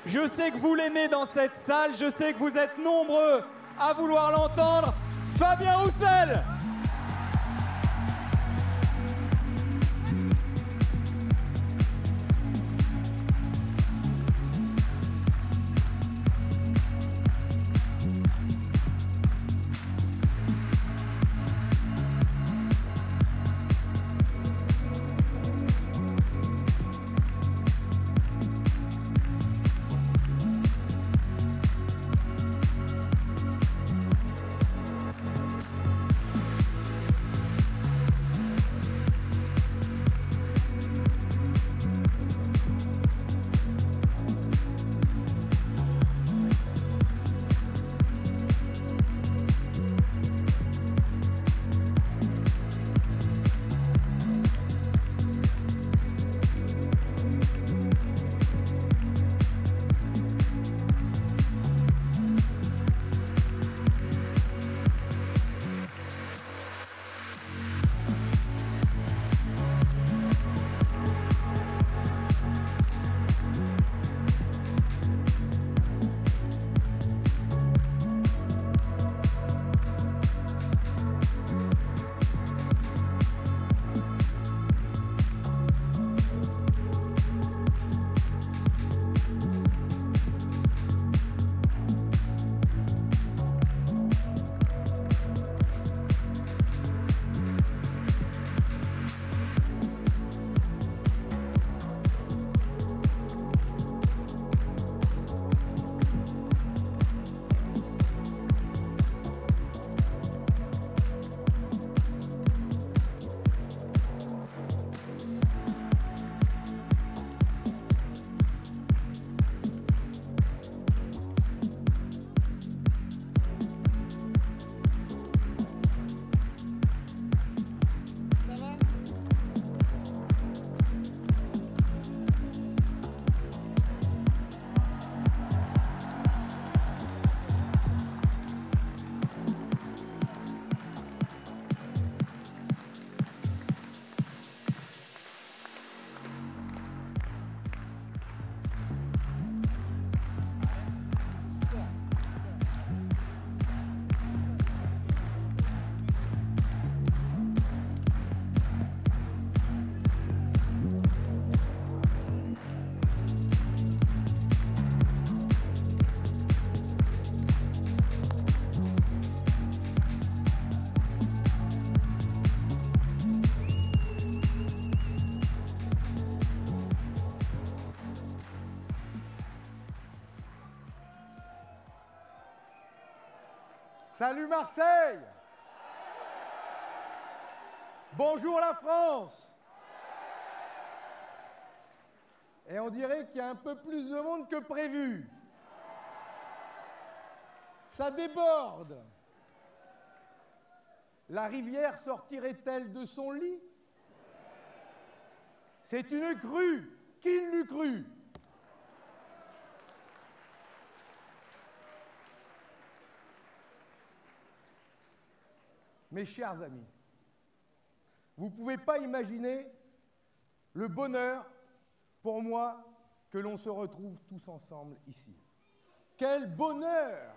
Je sais que vous l'aimez dans cette salle, je sais que vous êtes nombreux à vouloir l'entendre. Fabien Roussel! Salut Marseille! Bonjour la France! Et on dirait qu'il y a un peu plus de monde que prévu. Ça déborde. La rivière sortirait-elle de son lit? C'est une crue. Qui l'eût cru? Mes chers amis, vous ne pouvez pas imaginer le bonheur pour moi que l'on se retrouve tous ensemble ici. Quel bonheur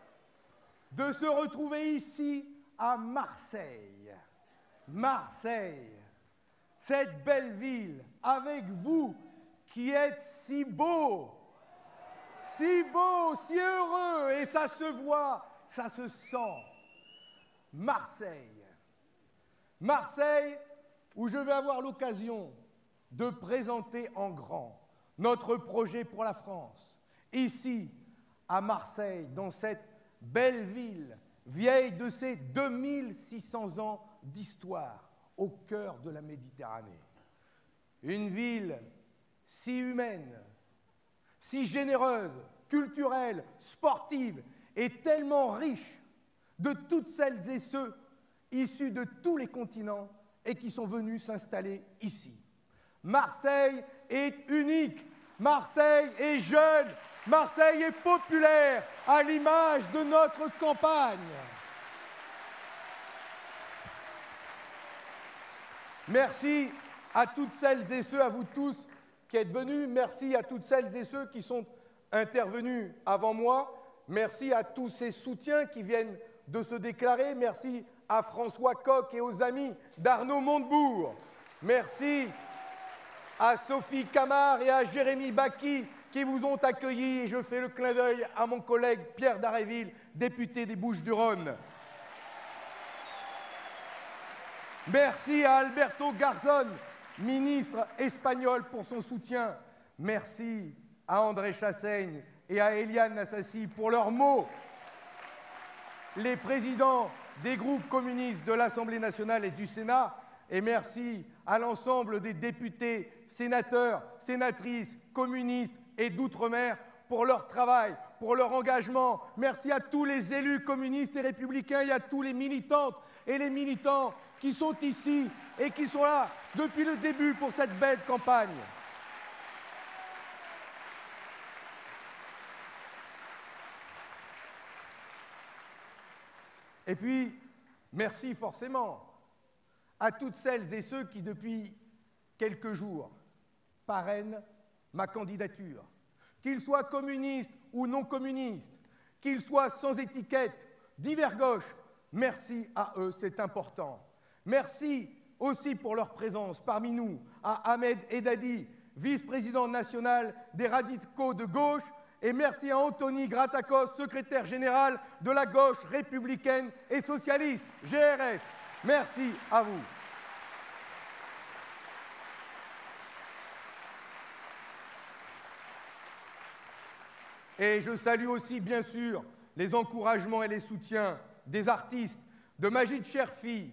de se retrouver ici à Marseille. Marseille, cette belle ville, avec vous qui êtes si beaux, si heureux, et ça se voit, ça se sent. Marseille. Marseille, où je vais avoir l'occasion de présenter en grand notre projet pour la France. Ici, à Marseille, dans cette belle ville, vieille de ses 2600 ans d'histoire, au cœur de la Méditerranée. Une ville si humaine, si généreuse, culturelle, sportive et tellement riche de toutes celles et ceux issus de tous les continents et qui sont venus s'installer ici. Marseille est unique, Marseille est jeune, Marseille est populaire, à l'image de notre campagne. Merci à toutes celles et ceux, à vous tous qui êtes venus, merci à toutes celles et ceux qui sont intervenus avant moi. Merci à tous ces soutiens qui viennent de se déclarer. Merci à François Coq et aux amis d'Arnaud Montebourg. Merci à Sophie Camard et à Jérémy Bacchi qui vous ont accueillis. Et je fais le clin d'œil à mon collègue Pierre Daréville, député des Bouches-du-Rhône. Merci à Alberto Garzón, ministre espagnol, pour son soutien. Merci à André Chassaigne et à Éliane Assassi pour leurs mots. Les présidents des groupes communistes de l'Assemblée nationale et du Sénat, et merci à l'ensemble des députés, sénateurs, sénatrices, communistes et d'outre-mer pour leur travail, pour leur engagement. Merci à tous les élus communistes et républicains et à tous les militantes et les militants qui sont ici et qui sont là depuis le début pour cette belle campagne. Et puis, merci forcément à toutes celles et ceux qui, depuis quelques jours, parrainent ma candidature. Qu'ils soient communistes ou non communistes, qu'ils soient sans étiquette, divers gauche, merci à eux, c'est important. Merci aussi pour leur présence parmi nous à Ahmed Edadi, vice-président national des radicaux de gauche, et merci à Anthony Gratakos, secrétaire général de la gauche républicaine et socialiste, GRS. Merci à vous. Et je salue aussi, bien sûr, les encouragements et les soutiens des artistes, de Majid Cherfi.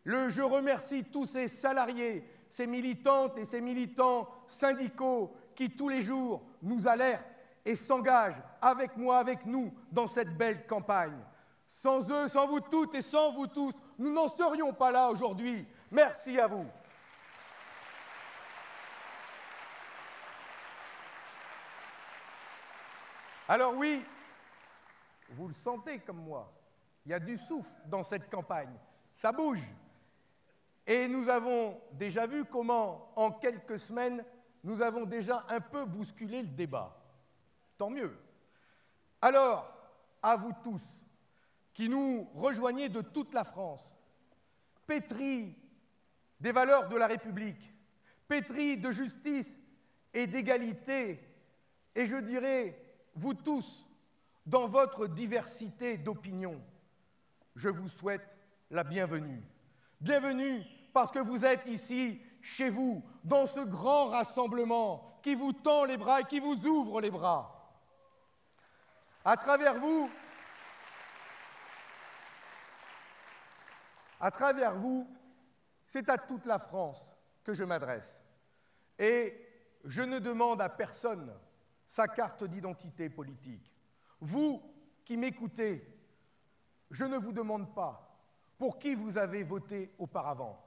Je remercie tous ces salariés, ces militantes et ces militants syndicaux qui, tous les jours, nous alertent et s'engagent avec moi, avec nous, dans cette belle campagne. Sans eux, sans vous toutes et sans vous tous, nous n'en serions pas là aujourd'hui. Merci à vous. Alors oui, vous le sentez comme moi, il y a du souffle dans cette campagne, ça bouge. Et nous avons déjà vu comment, en quelques semaines, nous avons déjà un peu bousculé le débat. Tant mieux. Alors, à vous tous, qui nous rejoignez de toute la France, pétris des valeurs de la République, pétris de justice et d'égalité, et je dirais, vous tous, dans votre diversité d'opinions, je vous souhaite la bienvenue. Bienvenue parce que vous êtes ici, chez vous, dans ce grand rassemblement qui vous tend les bras et qui vous ouvre les bras. À travers vous, c'est à toute la France que je m'adresse. Et je ne demande à personne sa carte d'identité politique. Vous qui m'écoutez, je ne vous demande pas pour qui vous avez voté auparavant.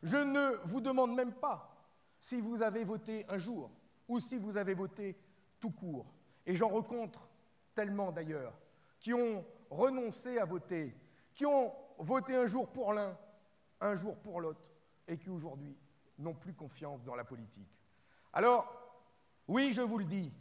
Je ne vous demande même pas si vous avez voté un jour ou si vous avez voté tout court. Et j'en rencontre tellement d'ailleurs, qui ont renoncé à voter, qui ont voté un jour pour l'un, un jour pour l'autre, et qui aujourd'hui n'ont plus confiance dans la politique. Alors, oui, je vous le dis,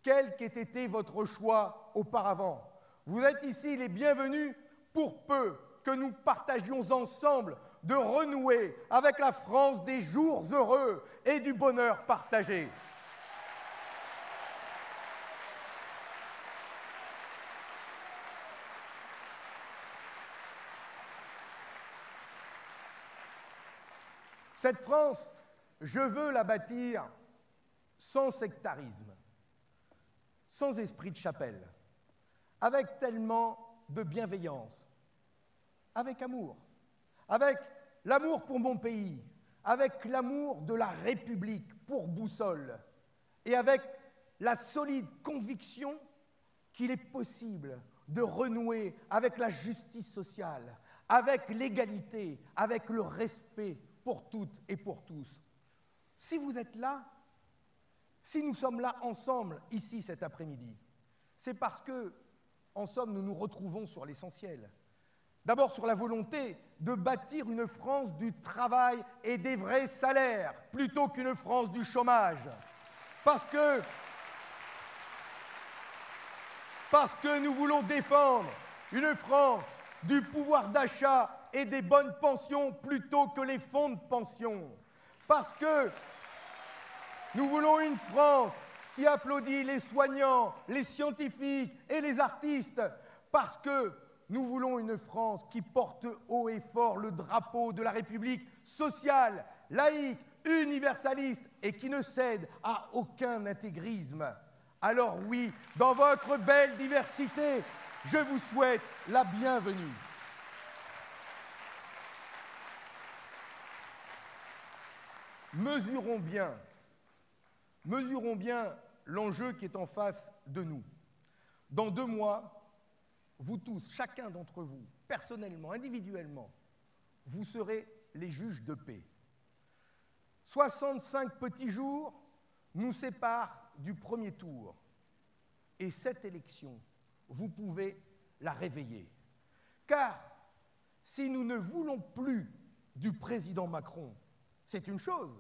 quel qu'ait été votre choix auparavant, vous êtes ici les bienvenus pour peu que nous partagions ensemble de renouer avec la France des jours heureux et du bonheur partagé. Cette France, je veux la bâtir sans sectarisme, sans esprit de chapelle, avec tellement de bienveillance, avec amour, avec l'amour pour mon pays, avec l'amour de la République pour boussole, et avec la solide conviction qu'il est possible de renouer avec la justice sociale, avec l'égalité, avec le respect pour toutes et pour tous. Si vous êtes là, si nous sommes là ensemble, ici, cet après-midi, c'est parce que, en somme, nous nous retrouvons sur l'essentiel. D'abord sur la volonté de bâtir une France du travail et des vrais salaires, plutôt qu'une France du chômage. Parce que Parce que nous voulons défendre une France du pouvoir d'achat et des bonnes pensions plutôt que les fonds de pension. Parce que nous voulons une France qui applaudit les soignants, les scientifiques et les artistes. Parce que nous voulons une France qui porte haut et fort le drapeau de la République sociale, laïque, universaliste et qui ne cède à aucun intégrisme. Alors oui, dans votre belle diversité, je vous souhaite la bienvenue. Mesurons bien l'enjeu qui est en face de nous. Dans 2 mois, vous tous, chacun d'entre vous, personnellement, individuellement, vous serez les juges de paix. 65 petits jours nous séparent du premier tour. Et cette élection, vous pouvez la réveiller. Car si nous ne voulons plus du président Macron, c'est une chose,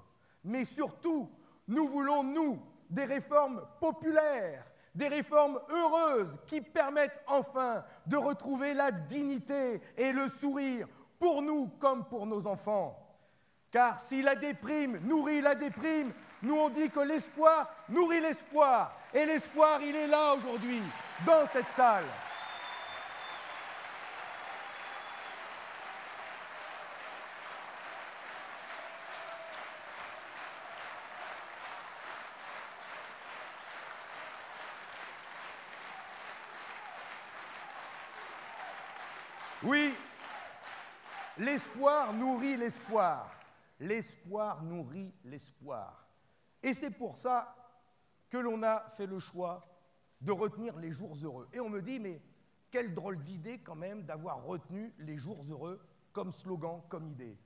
mais surtout, nous voulons, nous, des réformes populaires, des réformes heureuses qui permettent enfin de retrouver la dignité et le sourire pour nous comme pour nos enfants. Car si la déprime nourrit la déprime, nous on dit que l'espoir nourrit l'espoir. Et l'espoir, il est là aujourd'hui, dans cette salle. Oui, l'espoir nourrit l'espoir. L'espoir nourrit l'espoir. Et c'est pour ça que l'on a fait le choix de retenir les jours heureux. Et on me dit, mais quelle drôle d'idée quand même d'avoir retenu les jours heureux comme slogan, comme idée.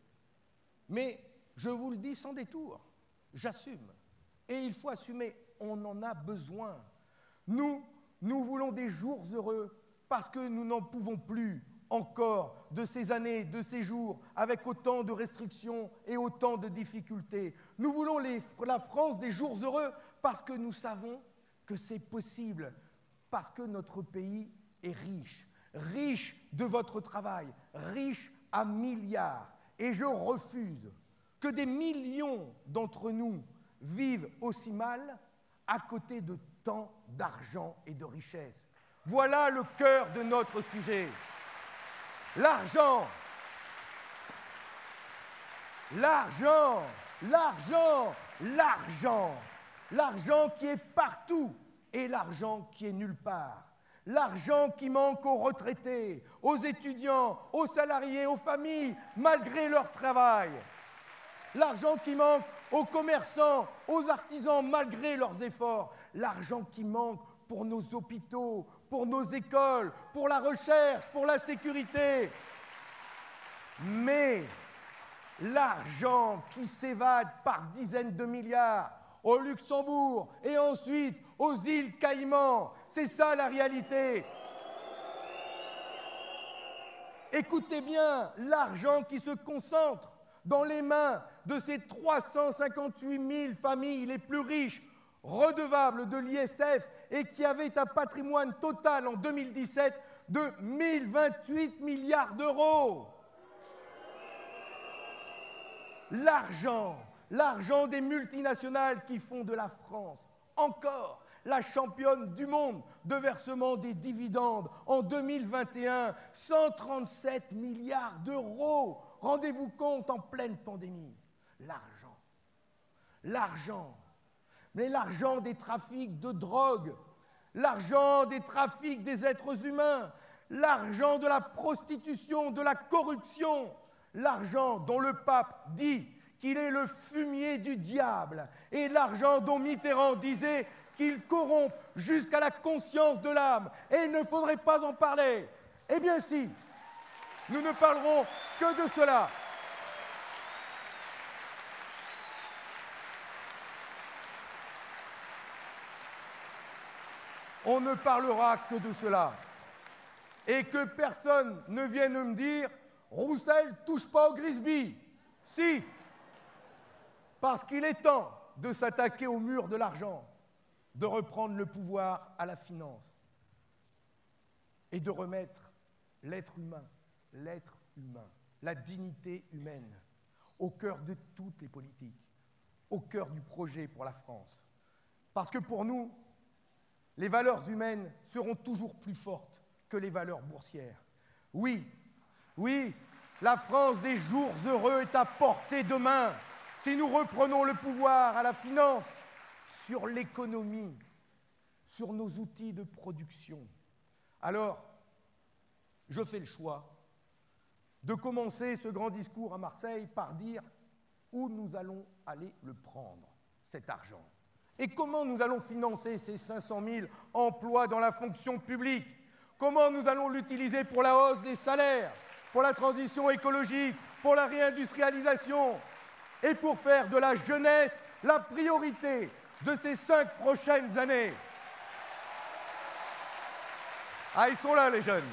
Mais je vous le dis sans détour, j'assume. Et il faut assumer, on en a besoin. Nous voulons des jours heureux parce que nous n'en pouvons plus encore de ces années, de ces jours, avec autant de restrictions et autant de difficultés. Nous voulons la France des jours heureux parce que nous savons que c'est possible, parce que notre pays est riche, riche de votre travail, riche à milliards. Et je refuse que des millions d'entre nous vivent aussi mal à côté de tant d'argent et de richesse. Voilà le cœur de notre sujet. L'argent, l'argent, l'argent, l'argent, l'argent qui est partout et l'argent qui est nulle part. L'argent qui manque aux retraités, aux étudiants, aux salariés, aux familles, malgré leur travail. L'argent qui manque aux commerçants, aux artisans, malgré leurs efforts. L'argent qui manque pour nos hôpitaux, pour nos écoles, pour la recherche, pour la sécurité. Mais l'argent qui s'évade par dizaines de milliards au Luxembourg et ensuite aux îles Caïmans, c'est ça la réalité. Écoutez bien, l'argent qui se concentre dans les mains de ces 358 000 familles les plus riches, redevables de l'ISF et qui avaient un patrimoine total en 2017 de 1028 milliards d'euros. L'argent des multinationales qui font de la France, encore, la championne du monde de versement des dividendes en 2021, 137 milliards d'euros. Rendez-vous compte, en pleine pandémie. L'argent. Mais l'argent des trafics de drogue, l'argent des trafics des êtres humains, l'argent de la prostitution, de la corruption, l'argent dont le pape dit qu'il est le fumier du diable, et l'argent dont Mitterrand disait qu'il corrompt jusqu'à la conscience de l'âme, et il ne faudrait pas en parler. Eh bien si, nous ne parlerons que de cela. On ne parlera que de cela. Et que personne ne vienne me dire « Roussel, touche pas au Grisby ». Si, parce qu'il est temps de s'attaquer au mur de l'argent, de reprendre le pouvoir à la finance. et de remettre l'être humain, la dignité humaine, au cœur de toutes les politiques, au cœur du projet pour la France. Parce que pour nous, les valeurs humaines seront toujours plus fortes que les valeurs boursières. Oui, la France des jours heureux est à portée de main si nous reprenons le pouvoir à la finance, sur l'économie, sur nos outils de production. Alors, je fais le choix de commencer ce grand discours à Marseille par dire où nous allons aller le prendre, cet argent. Et comment nous allons financer ces 500 000 emplois dans la fonction publique? Comment nous allons l'utiliser pour la hausse des salaires, pour la transition écologique, pour la réindustrialisation et pour faire de la jeunesse la priorité de ces 5 prochaines années? Ah, ils sont là, les jeunes.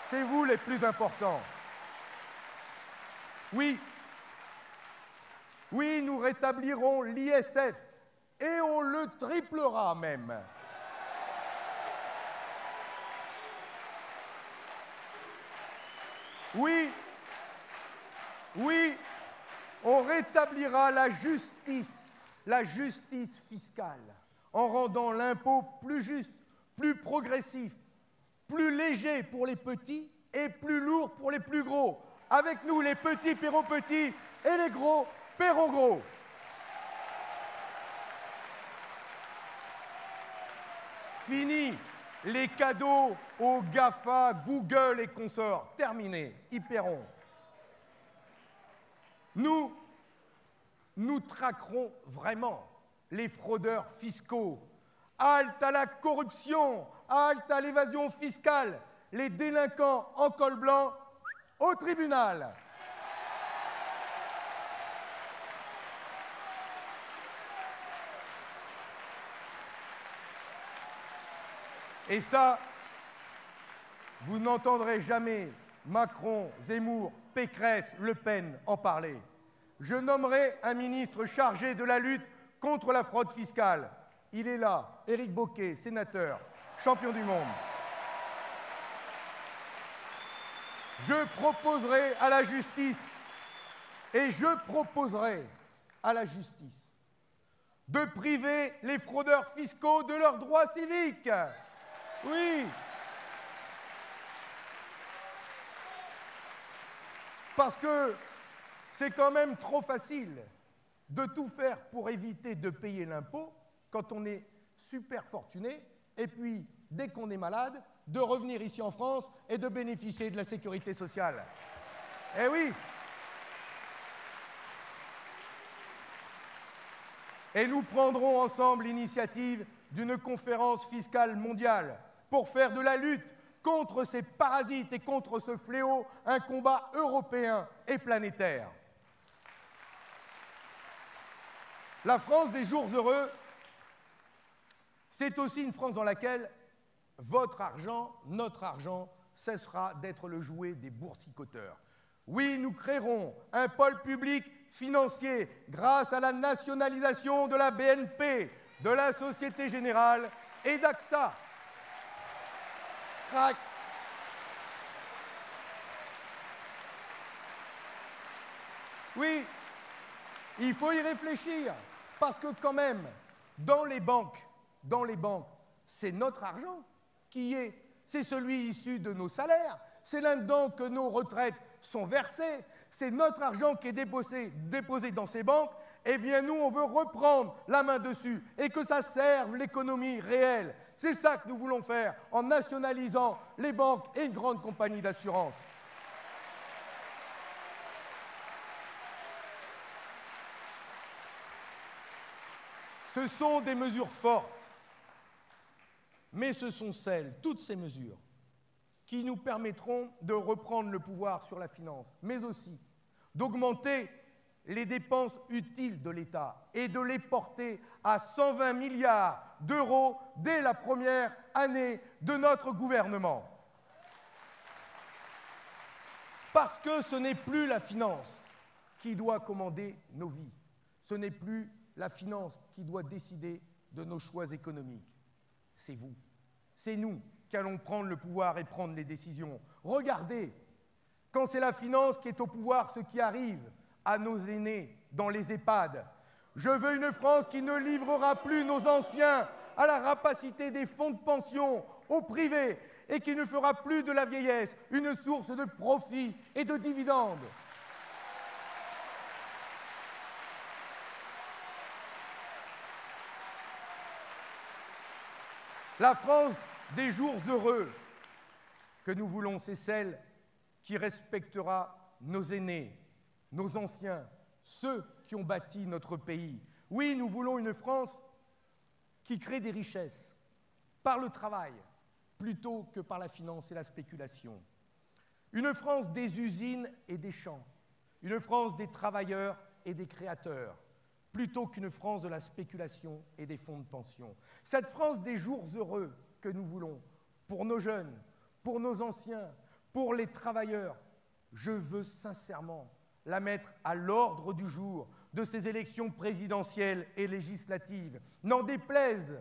C'est vous les plus importants. Oui, nous rétablirons l'ISF et on le triplera même. Oui, on rétablira la justice fiscale, en rendant l'impôt plus juste, plus progressif, plus léger pour les petits et plus lourd pour les plus gros. Avec nous, les petits paieront petits et les gros paieront gros. Fini les cadeaux aux GAFA, Google et consorts. Terminé, ils paieront. Nous traquerons vraiment les fraudeurs fiscaux. Halte à la corruption, halte à l'évasion fiscale. Les délinquants en col blanc au tribunal. Et ça, vous n'entendrez jamais Macron, Zemmour, Pécresse, Le Pen en parler. Je nommerai un ministre chargé de la lutte contre la fraude fiscale. Il est là, Éric Bocquet, sénateur, champion du monde. Je proposerai à la justice, de priver les fraudeurs fiscaux de leurs droits civiques. Oui. Parce que c'est quand même trop facile de tout faire pour éviter de payer l'impôt quand on est super fortuné, et puis, dès qu'on est malade, de revenir ici en France et de bénéficier de la sécurité sociale. Eh oui! Et nous prendrons ensemble l'initiative d'une conférence fiscale mondiale pour faire de la lutte contre ces parasites et contre ce fléau un combat européen et planétaire. La France des jours heureux, c'est aussi une France dans laquelle votre argent, notre argent, cessera d'être le jouet des boursicoteurs. Oui, nous créerons un pôle public financier grâce à la nationalisation de la BNP, de la Société Générale et d'AXA. Crac. Oui, il faut y réfléchir, parce que quand même, dans les banques, c'est notre argent qui est, c'est celui issu de nos salaires, c'est là-dedans que nos retraites sont versées, c'est notre argent qui est déposé dans ces banques. Eh bien, nous, on veut reprendre la main dessus et que ça serve l'économie réelle. C'est ça que nous voulons faire en nationalisant les banques et une grande compagnie d'assurance. Ce sont des mesures fortes, mais ce sont toutes ces mesures, qui nous permettront de reprendre le pouvoir sur la finance, mais aussi d'augmenter les dépenses utiles de l'État et de les porter à 120 milliards d'euros dès la première année de notre gouvernement. Parce que ce n'est plus la finance qui doit commander nos vies. Ce n'est plus la finance qui doit décider de nos choix économiques. C'est vous. C'est nous qui allons prendre le pouvoir et prendre les décisions. Regardez, quand c'est la finance qui est au pouvoir, ce qui arrive à nos aînés dans les EHPAD. Je veux une France qui ne livrera plus nos anciens à la rapacité des fonds de pension, au privé, et qui ne fera plus de la vieillesse une source de profit et de dividendes. La France des jours heureux que nous voulons, c'est celle qui respectera nos aînés, nos anciens, ceux qui ont bâti notre pays. Oui, nous voulons une France qui crée des richesses par le travail plutôt que par la finance et la spéculation. Une France des usines et des champs, une France des travailleurs et des créateurs, plutôt qu'une France de la spéculation et des fonds de pension. Cette France des jours heureux que nous voulons, pour nos jeunes, pour nos anciens, pour les travailleurs, je veux sincèrement la mettre à l'ordre du jour de ces élections présidentielles et législatives. N'en déplaise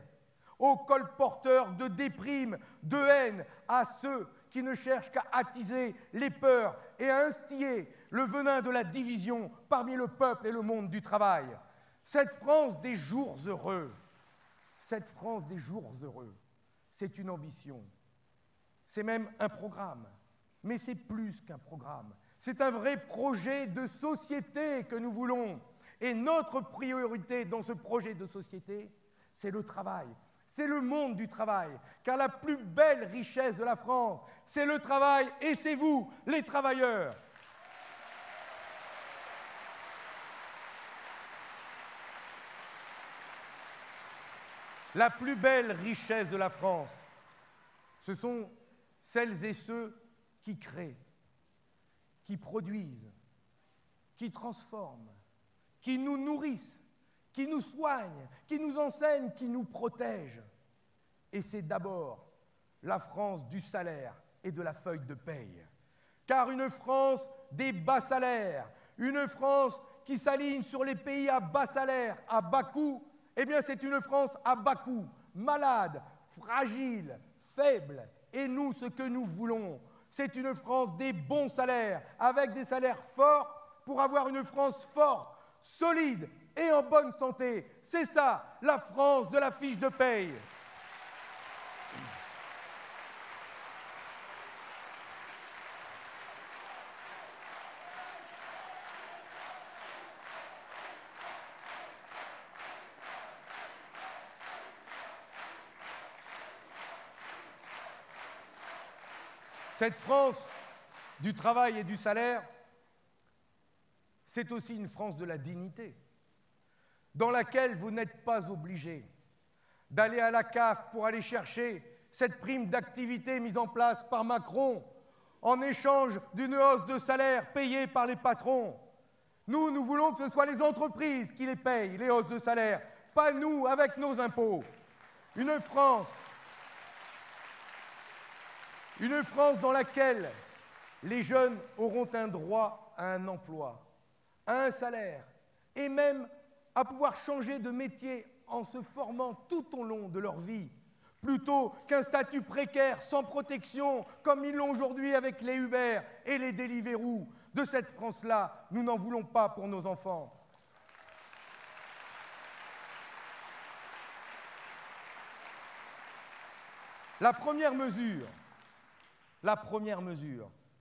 aux colporteurs de déprime, de haine, à ceux qui ne cherchent qu'à attiser les peurs et à instiller le venin de la division parmi le peuple et le monde du travail. Cette France des jours heureux, cette France des jours heureux, c'est une ambition, c'est même un programme, mais c'est plus qu'un programme. C'est un vrai projet de société que nous voulons. Et notre priorité dans ce projet de société, c'est le travail. C'est le monde du travail. Car la plus belle richesse de la France, c'est le travail et c'est vous, les travailleurs. La plus belle richesse de la France, ce sont celles et ceux qui créent, qui produisent, qui transforment, qui nous nourrissent, qui nous soignent, qui nous enseignent, qui nous protègent. Et c'est d'abord la France du salaire et de la feuille de paye. Car une France des bas salaires, une France qui s'aligne sur les pays à bas salaire, à bas coût, eh bien c'est une France à bas coût, malade, fragile, faible. Et nous, ce que nous voulons, c'est une France des bons salaires, avec des salaires forts, pour avoir une France forte, solide et en bonne santé. C'est ça, la France de la fiche de paye. Cette France du travail et du salaire, c'est aussi une France de la dignité, dans laquelle vous n'êtes pas obligé d'aller à la CAF pour aller chercher cette prime d'activité mise en place par Macron en échange d'une hausse de salaire payée par les patrons. Nous, nous voulons que ce soit les entreprises qui les payent, les hausses de salaire, pas nous avec nos impôts. Une France dans laquelle les jeunes auront un droit à un emploi, à un salaire, et même à pouvoir changer de métier en se formant tout au long de leur vie, plutôt qu'un statut précaire sans protection, comme ils l'ont aujourd'hui avec les Uber et les Deliveroo. De cette France-là, nous n'en voulons pas pour nos enfants. La première mesure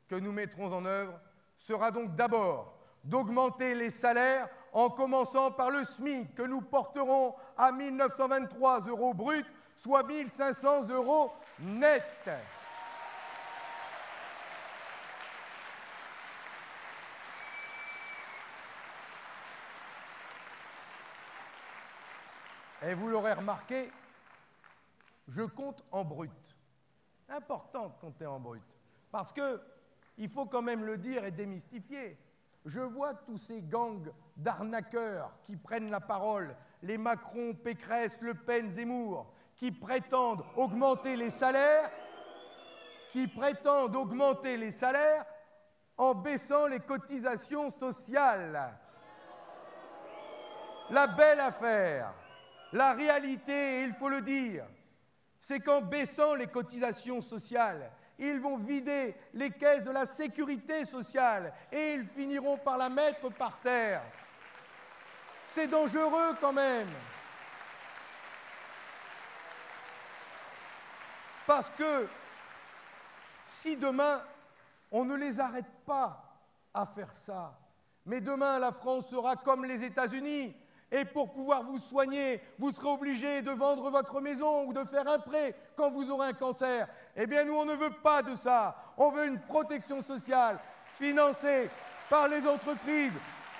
que nous mettrons en œuvre sera donc d'abord d'augmenter les salaires en commençant par le SMIC que nous porterons à 1 923 € brut, soit 1 500 € net. Et vous l'aurez remarqué, je compte en brut. Important de compter en brut, parce qu'il faut quand même le dire et démystifier. Je vois tous ces gangs d'arnaqueurs qui prennent la parole, les Macron, Pécresse, Le Pen, Zemmour, qui prétendent augmenter les salaires, en baissant les cotisations sociales. La belle affaire, la réalité, il faut le dire, c'est qu'en baissant les cotisations sociales, ils vont vider les caisses de la sécurité sociale et ils finiront par la mettre par terre. C'est dangereux quand même. Parce que si demain, on ne les arrête pas à faire ça, mais demain, la France sera comme les États-Unis. Et pour pouvoir vous soigner, vous serez obligé de vendre votre maison ou de faire un prêt quand vous aurez un cancer. Eh bien, nous, on ne veut pas de ça. On veut une protection sociale financée par les entreprises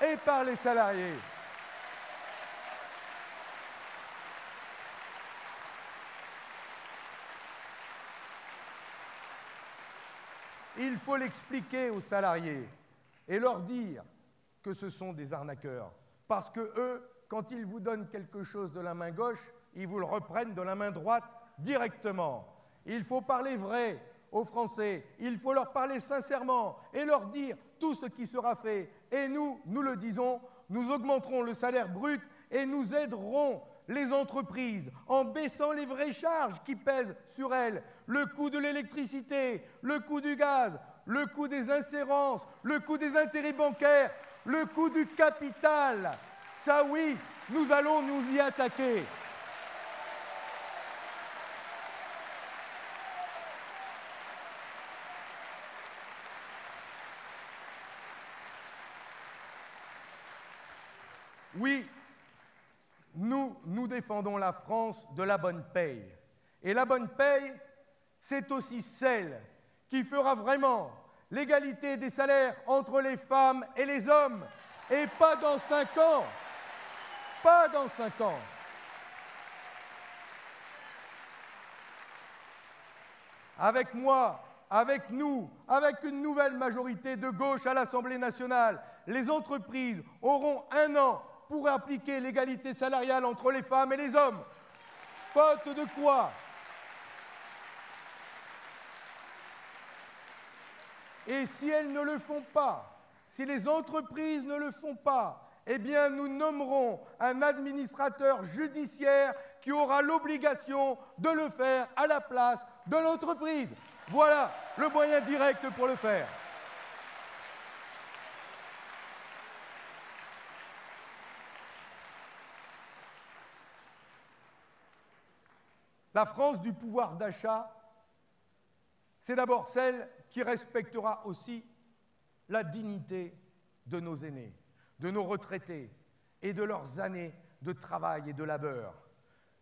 et par les salariés. Il faut l'expliquer aux salariés et leur dire que ce sont des arnaqueurs. Parce que eux, quand ils vous donnent quelque chose de la main gauche, ils vous le reprennent de la main droite directement. Il faut parler vrai aux Français, il faut leur parler sincèrement et leur dire tout ce qui sera fait. Et nous le disons, nous augmenterons le salaire brut et nous aiderons les entreprises en baissant les vraies charges qui pèsent sur elles, le coût de l'électricité, le coût du gaz, le coût des insérences, le coût des intérêts bancaires, le coût du capital. Ça oui, nous allons nous y attaquer. Oui, nous défendons la France de la bonne paye. Et la bonne paye, c'est aussi celle qui fera vraiment l'égalité des salaires entre les femmes et les hommes. Et pas dans 5 ans. Pas dans 5 ans. Avec moi, avec nous, avec une nouvelle majorité de gauche à l'Assemblée nationale, les entreprises auront 1 an pour appliquer l'égalité salariale entre les femmes et les hommes. Faute de quoi? Et si elles ne le font pas, si les entreprises ne le font pas, eh bien nous nommerons un administrateur judiciaire qui aura l'obligation de le faire à la place de l'entreprise. Voilà le moyen direct pour le faire. La France du pouvoir d'achat, c'est d'abord celle qui respectera aussi la dignité de nos aînés, de nos retraités et de leurs années de travail et de labeur.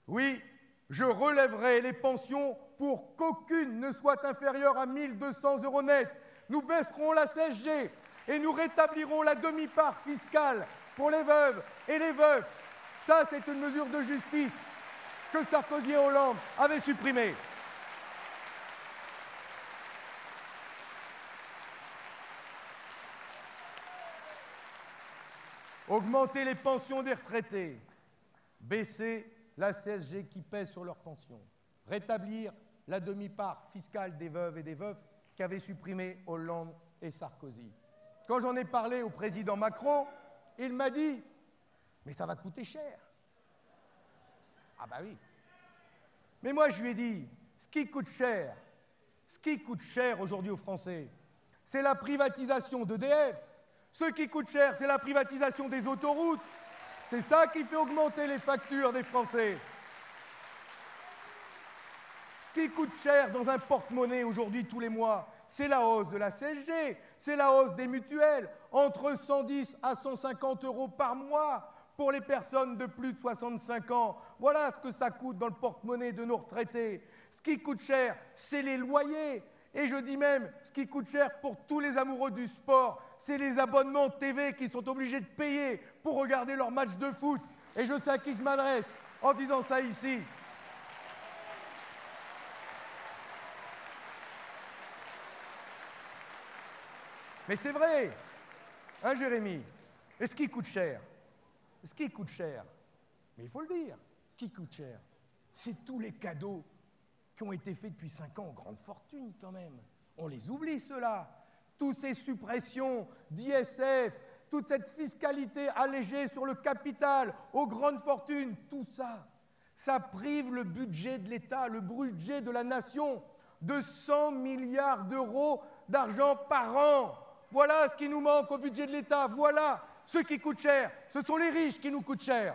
Oui, je relèverai les pensions pour qu'aucune ne soit inférieure à 1 200 € net. Nous baisserons la CSG et nous rétablirons la demi-part fiscale pour les veuves et les veufs. Ça, c'est une mesure de justice que Sarkozy et Hollande avaient supprimée. Augmenter les pensions des retraités, baisser la CSG qui pèse sur leurs pensions, rétablir la demi-part fiscale des veuves et des veufs qu'avaient supprimé Hollande et Sarkozy. Quand j'en ai parlé au président Macron, il m'a dit « Mais ça va coûter cher ». Ah bah oui. Mais moi je lui ai dit « Ce qui coûte cher aujourd'hui aux Français, c'est la privatisation d'EDF. Ce qui coûte cher, c'est la privatisation des autoroutes. C'est ça qui fait augmenter les factures des Français. Ce qui coûte cher dans un porte-monnaie aujourd'hui tous les mois, c'est la hausse de la CSG, c'est la hausse des mutuelles, entre 110 à 150 € par mois pour les personnes de plus de 65 ans. Voilà ce que ça coûte dans le porte-monnaie de nos retraités. Ce qui coûte cher, c'est les loyers. Et je dis même, ce qui coûte cher pour tous les amoureux du sport, c'est les abonnements TV qu'ils sont obligés de payer pour regarder leurs matchs de foot. Et je sais à qui je m'adresse en disant ça ici. Mais c'est vrai, hein Jérémy? Et ce qui coûte cher, mais il faut le dire, ce qui coûte cher, c'est tous les cadeaux qui ont été faits depuis 5 ans, grande fortune quand même. On les oublie ceux-là. Toutes ces suppressions d'ISF, toute cette fiscalité allégée sur le capital, aux grandes fortunes, tout ça, ça prive le budget de l'État, le budget de la nation, de 100 milliards d'euros d'argent par an. Voilà ce qui nous manque au budget de l'État, voilà ce qui coûte cher. Ce sont les riches qui nous coûtent cher.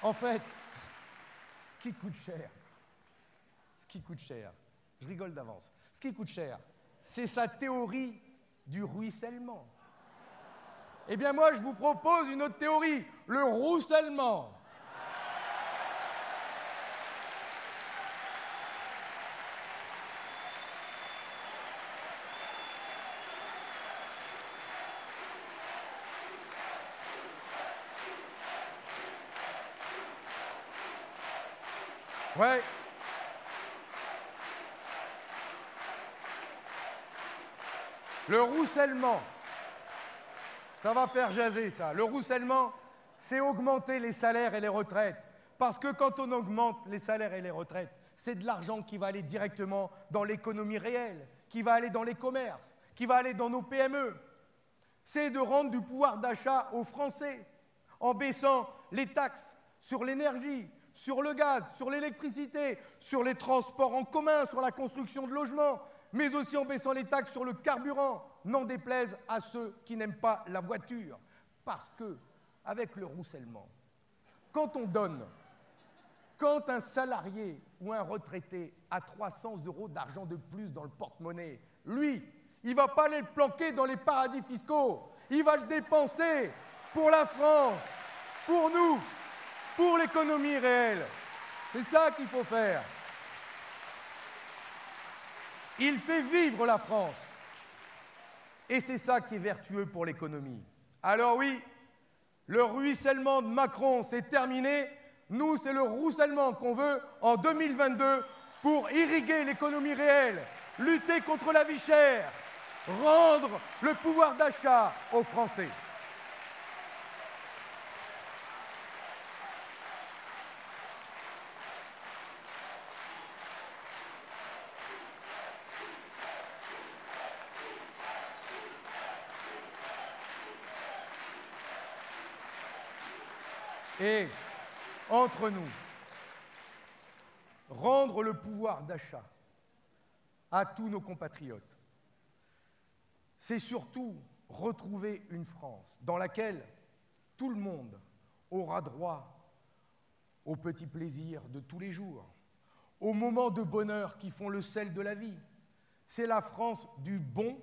En fait, ce qui coûte cher, je rigole d'avance, ce qui coûte cher, c'est sa théorie du ruissellement. Eh bien moi, je vous propose une autre théorie, le roussellement. Ouais. Le roussellement, ça va faire jaser ça. Le roussellement, c'est augmenter les salaires et les retraites. Parce que quand on augmente les salaires et les retraites, c'est de l'argent qui va aller directement dans l'économie réelle, qui va aller dans les commerces, qui va aller dans nos PME. C'est de rendre du pouvoir d'achat aux Français en baissant les taxes sur l'énergie, sur le gaz, sur l'électricité, sur les transports en commun, sur la construction de logements, mais aussi en baissant les taxes sur le carburant, n'en déplaise à ceux qui n'aiment pas la voiture. Parce que, avec le roussellement, quand un salarié ou un retraité a 300 € d'argent de plus dans le porte-monnaie, lui, il ne va pas aller le planquer dans les paradis fiscaux, il va le dépenser pour la France, pour nous, pour l'économie réelle. C'est ça qu'il faut faire. Il fait vivre la France. Et c'est ça qui est vertueux pour l'économie. Alors oui, le ruissellement de Macron, c'est terminé. Nous, c'est le roussellement qu'on veut en 2022 pour irriguer l'économie réelle, lutter contre la vie chère, rendre le pouvoir d'achat aux Français. Et, entre nous, rendre le pouvoir d'achat à tous nos compatriotes, c'est surtout retrouver une France dans laquelle tout le monde aura droit aux petits plaisirs de tous les jours, aux moments de bonheur qui font le sel de la vie. C'est la France du bon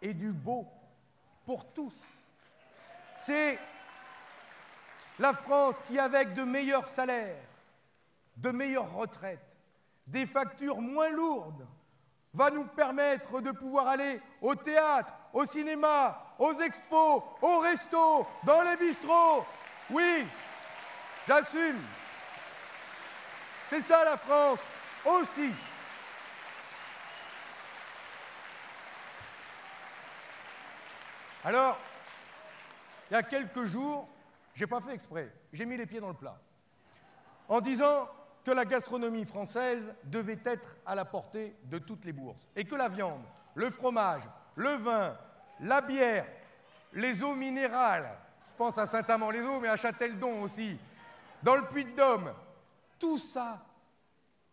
et du beau pour tous. C'est la France qui, avec de meilleurs salaires, de meilleures retraites, des factures moins lourdes, va nous permettre de pouvoir aller au théâtre, au cinéma, aux expos, au resto, dans les bistrots. Oui, j'assume. C'est ça la France aussi. Alors, il y a quelques jours, je n'ai pas fait exprès, j'ai mis les pieds dans le plat, en disant que la gastronomie française devait être à la portée de toutes les bourses, et que la viande, le fromage, le vin, la bière, les eaux minérales, je pense à Saint-Amand-les-Eaux, mais à Châteldon aussi, dans le Puy-de-Dôme, tout ça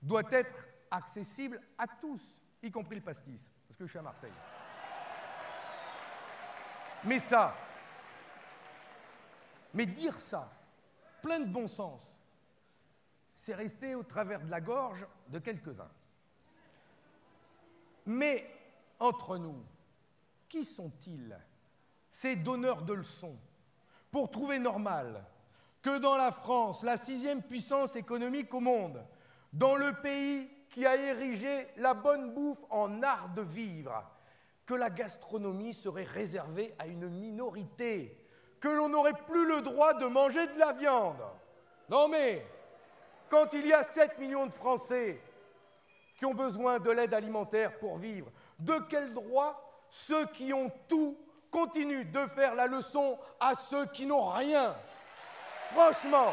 doit être accessible à tous, y compris le pastis, parce que je suis à Marseille. Mais dire ça, plein de bon sens, c'est resté au travers de la gorge de quelques-uns. Mais, entre nous, qui sont-ils, ces donneurs de leçons, pour trouver normal que dans la France, la 6e puissance économique au monde, dans le pays qui a érigé la bonne bouffe en art de vivre, que la gastronomie serait réservée à une minorité, que l'on n'aurait plus le droit de manger de la viande. Non mais, quand il y a 7 millions de Français qui ont besoin de l'aide alimentaire pour vivre, de quel droit ceux qui ont tout continuent de faire la leçon à ceux qui n'ont rien? Franchement,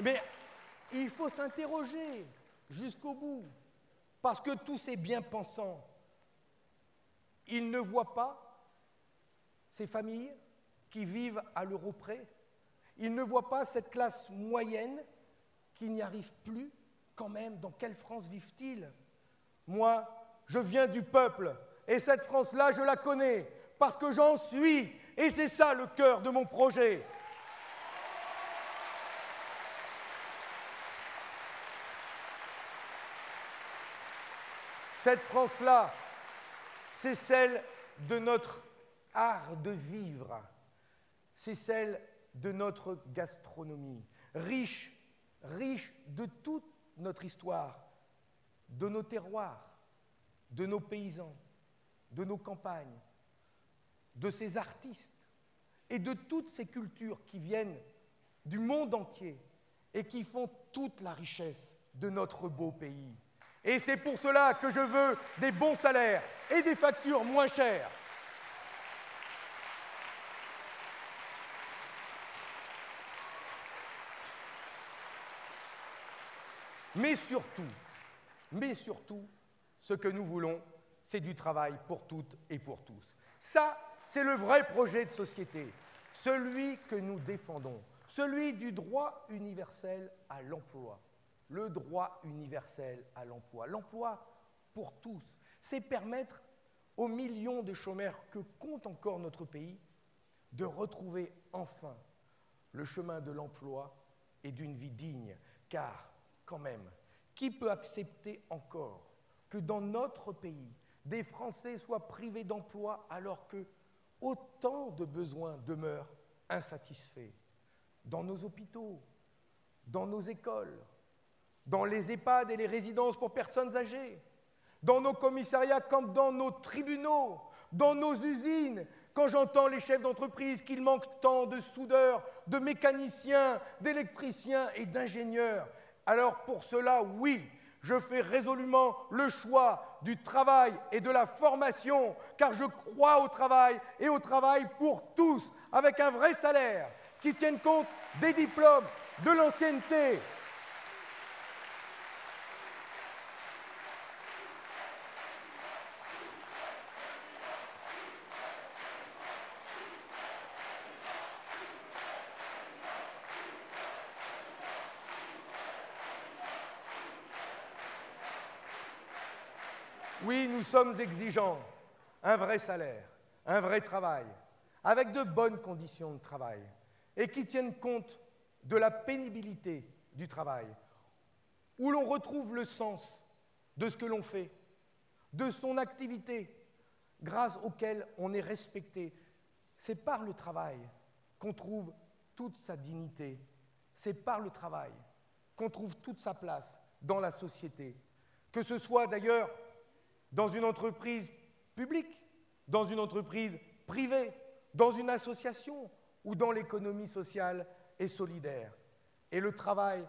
Mais il faut s'interroger jusqu'au bout, parce que tous ces bien-pensants, ils ne voient pas ces familles qui vivent à l'euro près. Ils ne voient pas cette classe moyenne qui n'y arrive plus quand même. Dans quelle France vivent-ils? Moi, je viens du peuple, et cette France-là, je la connais, parce que j'en suis, et c'est ça le cœur de mon projet. Cette France-là, c'est celle de notre art de vivre, c'est celle de notre gastronomie, riche de toute notre histoire, de nos terroirs, de nos paysans, de nos campagnes, de ces artistes et de toutes ces cultures qui viennent du monde entier et qui font toute la richesse de notre beau pays. Et c'est pour cela que je veux des bons salaires et des factures moins chères. Mais surtout, ce que nous voulons, c'est du travail pour toutes et pour tous. Ça, c'est le vrai projet de société, celui que nous défendons, celui du droit universel à l'emploi. Le droit universel à l'emploi. L'emploi pour tous, c'est permettre aux millions de chômeurs que compte encore notre pays de retrouver enfin le chemin de l'emploi et d'une vie digne. Car, quand même, qui peut accepter encore que dans notre pays, des Français soient privés d'emploi alors que autant de besoins demeurent insatisfaits? Dans nos hôpitaux, dans nos écoles, dans les EHPAD et les résidences pour personnes âgées, dans nos commissariats comme dans nos tribunaux, dans nos usines, quand j'entends les chefs d'entreprise qu'il manque tant de soudeurs, de mécaniciens, d'électriciens et d'ingénieurs. Alors pour cela, oui, je fais résolument le choix du travail et de la formation, car je crois au travail et au travail pour tous, avec un vrai salaire qui tienne compte des diplômes, de l'ancienneté. Oui, nous sommes exigeants. Un vrai salaire, un vrai travail, avec de bonnes conditions de travail, et qui tiennent compte de la pénibilité du travail, où l'on retrouve le sens de ce que l'on fait, de son activité, grâce auquel on est respecté. C'est par le travail qu'on trouve toute sa dignité. C'est par le travail qu'on trouve toute sa place dans la société. Que ce soit d'ailleurs dans une entreprise publique, dans une entreprise privée, dans une association ou dans l'économie sociale et solidaire. Et le travail,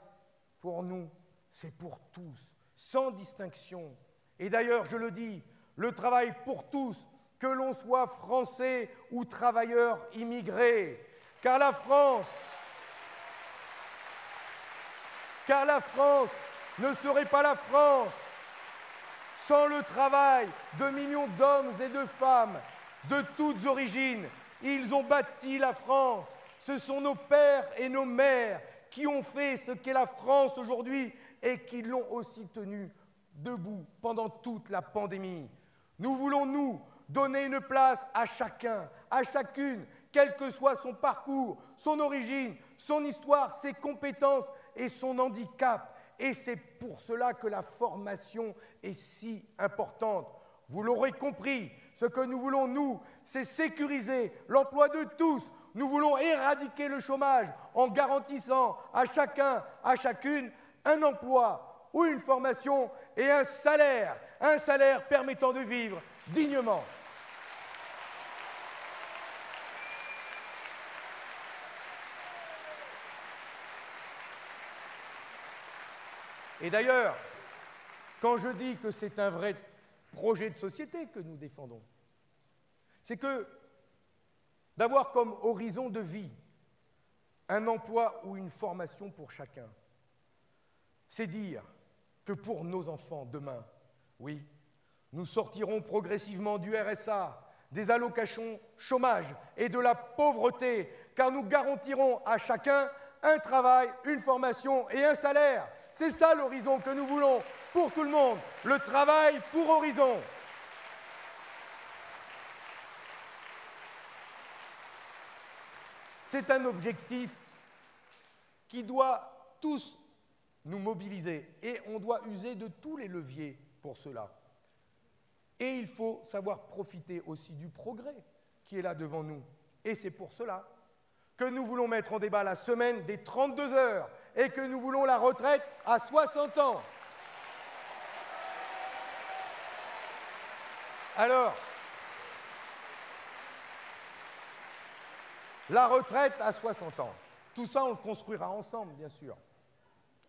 pour nous, c'est pour tous, sans distinction. Et d'ailleurs, je le dis, le travail pour tous, que l'on soit français ou travailleur immigré. Car la France ne serait pas la France sans le travail de millions d'hommes et de femmes de toutes origines. Ils ont bâti la France. Ce sont nos pères et nos mères qui ont fait ce qu'est la France aujourd'hui et qui l'ont aussi tenue debout pendant toute la pandémie. Nous voulons, nous, donner une place à chacun, à chacune, quel que soit son parcours, son origine, son histoire, ses compétences et son handicap. Et c'est pour cela que la formation est si importante. Vous l'aurez compris, ce que nous voulons, nous, c'est sécuriser l'emploi de tous. Nous voulons éradiquer le chômage en garantissant à chacun, à chacune, un emploi ou une formation et un salaire permettant de vivre dignement. Et d'ailleurs, quand je dis que c'est un vrai projet de société que nous défendons, c'est que d'avoir comme horizon de vie un emploi ou une formation pour chacun, c'est dire que pour nos enfants demain, oui, nous sortirons progressivement du RSA, des allocations chômage et de la pauvreté, car nous garantirons à chacun un travail, une formation et un salaire. C'est ça l'horizon que nous voulons pour tout le monde, le travail pour horizon. C'est un objectif qui doit tous nous mobiliser et on doit user de tous les leviers pour cela. Et il faut savoir profiter aussi du progrès qui est là devant nous. Et c'est pour cela que nous voulons mettre en débat la semaine des 32 heures et que nous voulons la retraite à 60 ans. Alors, la retraite à 60 ans, tout ça on le construira ensemble, bien sûr.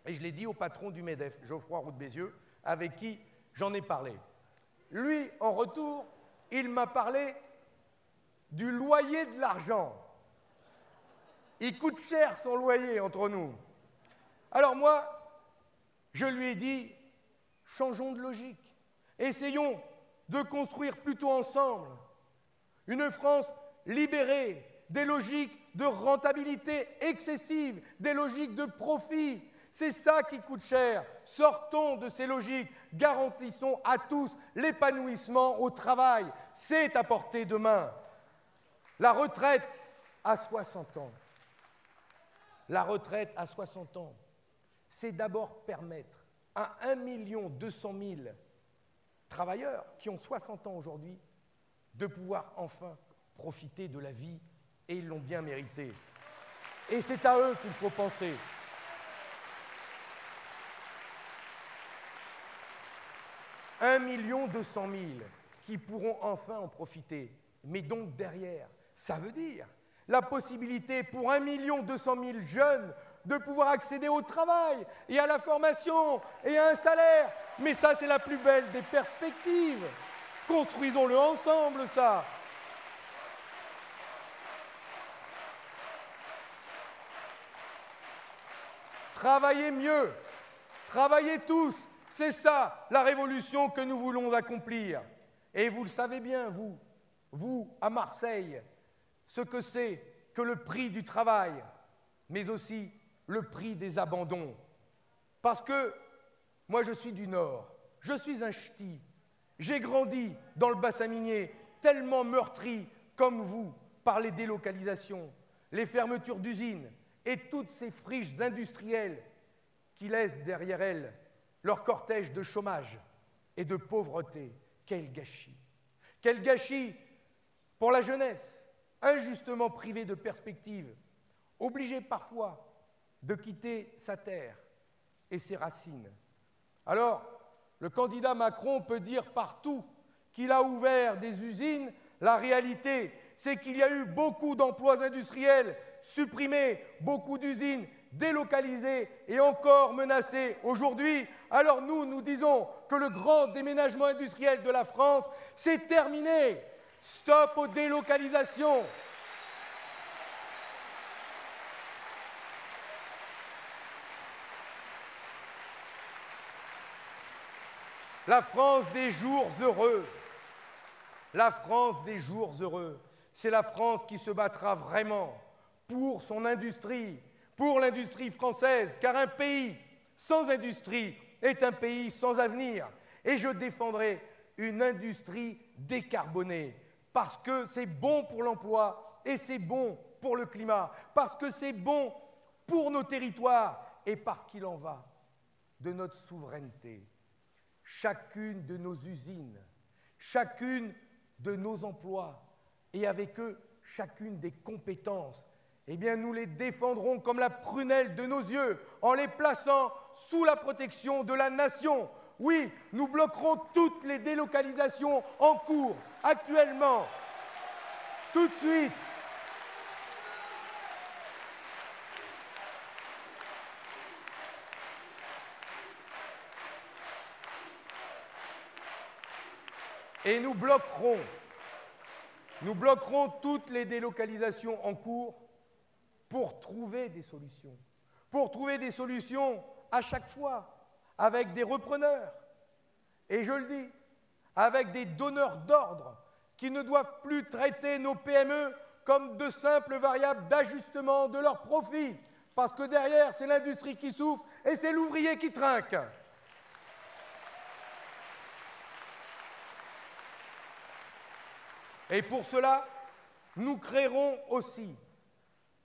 Et je l'ai dit au patron du MEDEF, Geoffroy Roux de Bézieux, avec qui j'en ai parlé. Lui, en retour, il m'a parlé du loyer de l'argent. Il coûte cher son loyer entre nous. Alors moi, je lui ai dit, changeons de logique. Essayons de construire plutôt ensemble une France libérée des logiques de rentabilité excessive, des logiques de profit. C'est ça qui coûte cher. Sortons de ces logiques, garantissons à tous l'épanouissement au travail. C'est à portée de main. La retraite à 60 ans. La retraite à 60 ans, c'est d'abord permettre à 1 200 000 travailleurs qui ont 60 ans aujourd'hui de pouvoir enfin profiter de la vie et ils l'ont bien mérité. Et c'est à eux qu'il faut penser. « 1 200 000 qui pourront enfin en profiter. Mais donc derrière, ça veut dire la possibilité pour 1 200 000 jeunes de pouvoir accéder au travail et à la formation et à un salaire. Mais ça, c'est la plus belle des perspectives. Construisons-le ensemble, ça. Travaillez mieux, travaillez tous. C'est ça, la révolution que nous voulons accomplir. Et vous le savez bien, vous, à Marseille, ce que c'est que le prix du travail, mais aussi le prix des abandons. Parce que moi, je suis du Nord, je suis un ch'ti. J'ai grandi dans le bassin minier, tellement meurtri comme vous par les délocalisations, les fermetures d'usines et toutes ces friches industrielles qui laissent derrière elles leur cortège de chômage et de pauvreté. Quel gâchis! Quel gâchis pour la jeunesse, injustement privée de perspectives, obligée parfois de quitter sa terre et ses racines. Alors, le candidat Macron peut dire partout qu'il a ouvert des usines. La réalité, c'est qu'il y a eu beaucoup d'emplois industriels supprimés, beaucoup d'usines délocalisées et encore menacées aujourd'hui. Alors nous disons que le grand déménagement industriel de la France, c'est terminé. Stop aux délocalisations. La France des jours heureux. La France des jours heureux. C'est la France qui se battra vraiment pour son industrie, pour l'industrie française, car un pays sans industrie est un pays sans avenir. Et je défendrai une industrie décarbonée, parce que c'est bon pour l'emploi et c'est bon pour le climat, parce que c'est bon pour nos territoires et parce qu'il en va de notre souveraineté. Chacune de nos usines, chacune de nos emplois et avec eux chacune des compétences, eh bien nous les défendrons comme la prunelle de nos yeux en les plaçant sous la protection de la nation. Oui, nous bloquerons toutes les délocalisations en cours, actuellement, tout de suite. Et nous bloquerons toutes les délocalisations en cours pour trouver des solutions. Pour trouver des solutions à chaque fois avec des repreneurs, et je le dis, avec des donneurs d'ordre qui ne doivent plus traiter nos PME comme de simples variables d'ajustement de leurs profits, parce que derrière, c'est l'industrie qui souffre et c'est l'ouvrier qui trinque. Et pour cela, nous créerons aussi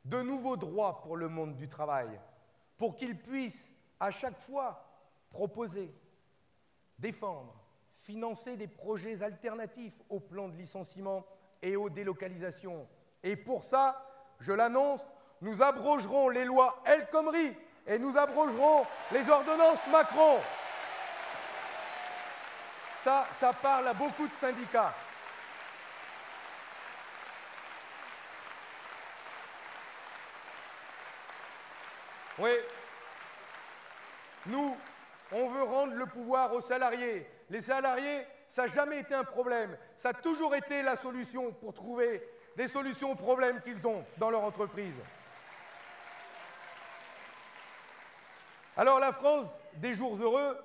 de nouveaux droits pour le monde du travail, pour qu'il puisse à chaque fois proposer, défendre, financer des projets alternatifs au plan de licenciement et aux délocalisations. Et pour ça, je l'annonce, nous abrogerons les lois El Khomri et nous abrogerons les ordonnances Macron. Ça parle à beaucoup de syndicats. Oui, nous, on veut rendre le pouvoir aux salariés. Les salariés, ça n'a jamais été un problème. Ça a toujours été la solution pour trouver des solutions aux problèmes qu'ils ont dans leur entreprise. Alors la France des jours heureux,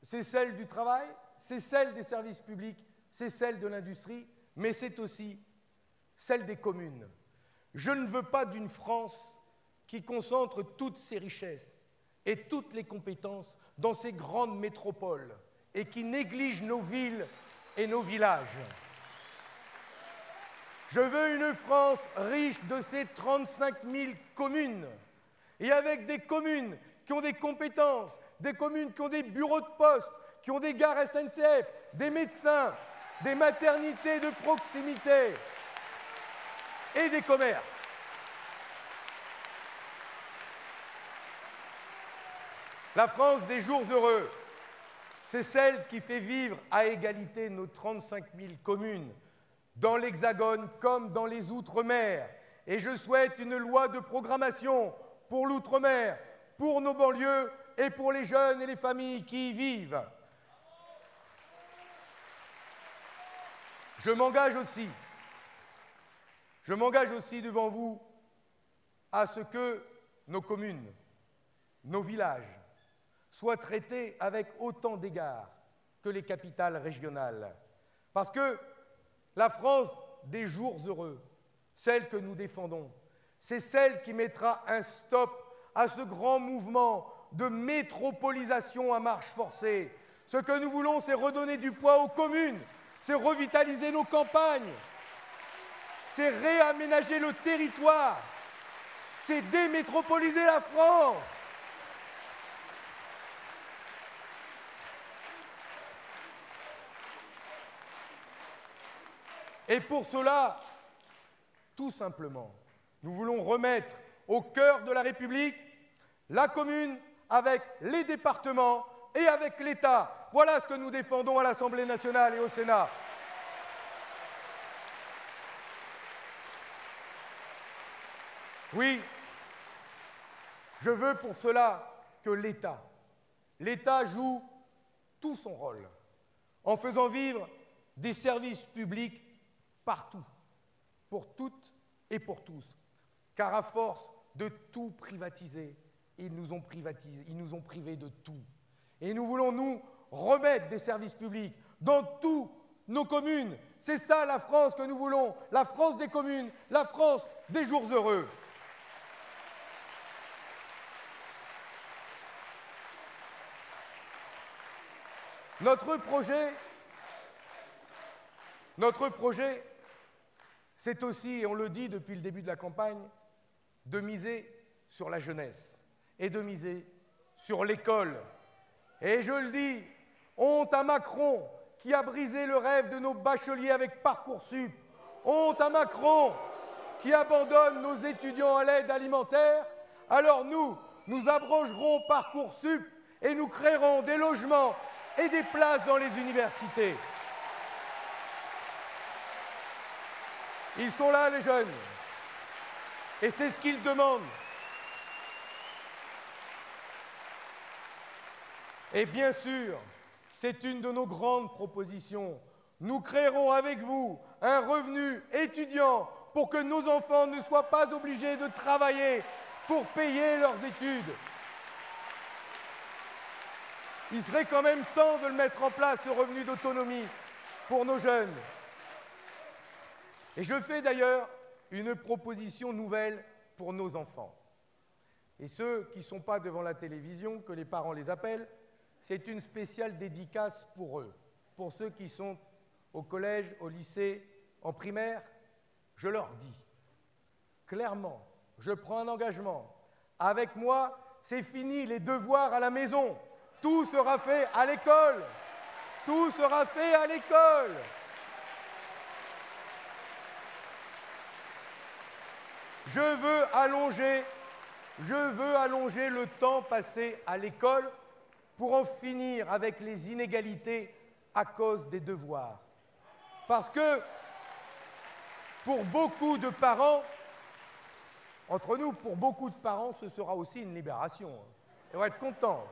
c'est celle du travail, c'est celle des services publics, c'est celle de l'industrie, mais c'est aussi celle des communes. Je ne veux pas d'une France qui concentre toutes ses richesses et toutes les compétences dans ces grandes métropoles et qui néglige nos villes et nos villages. Je veux une France riche de ses 35 000 communes et avec des communes qui ont des compétences, des communes qui ont des bureaux de poste, qui ont des gares SNCF, des médecins, des maternités de proximité et des commerces. La France des jours heureux, c'est celle qui fait vivre à égalité nos 35 000 communes, dans l'Hexagone comme dans les Outre-mer. Et je souhaite une loi de programmation pour l'Outre-mer, pour nos banlieues et pour les jeunes et les familles qui y vivent. Je m'engage aussi devant vous à ce que nos communes, nos villages, soient traités avec autant d'égards que les capitales régionales. Parce que la France des jours heureux, celle que nous défendons, c'est celle qui mettra un stop à ce grand mouvement de métropolisation à marche forcée. Ce que nous voulons, c'est redonner du poids aux communes, c'est revitaliser nos campagnes, c'est réaménager le territoire, c'est démétropoliser la France. Et pour cela, tout simplement, nous voulons remettre au cœur de la République la commune avec les départements et avec l'État. Voilà ce que nous défendons à l'Assemblée nationale et au Sénat. Oui, je veux pour cela que l'État joue tout son rôle en faisant vivre des services publics partout, pour toutes et pour tous. Car à force de tout privatiser, ils nous ont privés de tout. Et nous voulons, nous, remettre des services publics dans toutes nos communes. C'est ça la France que nous voulons, la France des communes, la France des jours heureux. Notre projet, c'est aussi, et on le dit depuis le début de la campagne, de miser sur la jeunesse et de miser sur l'école. Et je le dis, honte à Macron qui a brisé le rêve de nos bacheliers avec Parcoursup. Honte à Macron qui abandonne nos étudiants à l'aide alimentaire. Alors nous abrogerons Parcoursup et nous créerons des logements et des places dans les universités. Ils sont là, les jeunes. Et c'est ce qu'ils demandent. Et bien sûr, c'est une de nos grandes propositions. Nous créerons avec vous un revenu étudiant pour que nos enfants ne soient pas obligés de travailler pour payer leurs études. Il serait quand même temps de le mettre en place, ce revenu d'autonomie pour nos jeunes. Et je fais d'ailleurs une proposition nouvelle pour nos enfants. Et ceux qui ne sont pas devant la télévision, que les parents les appellent, c'est une spéciale dédicace pour eux. Pour ceux qui sont au collège, au lycée, en primaire, je leur dis clairement, je prends un engagement. Avec moi, c'est fini les devoirs à la maison. Tout sera fait à l'école. Tout sera fait à l'école. Je veux allonger le temps passé à l'école pour en finir avec les inégalités à cause des devoirs. Parce que pour beaucoup de parents, entre nous, pour beaucoup de parents, ce sera aussi une libération. Ils vont être contents.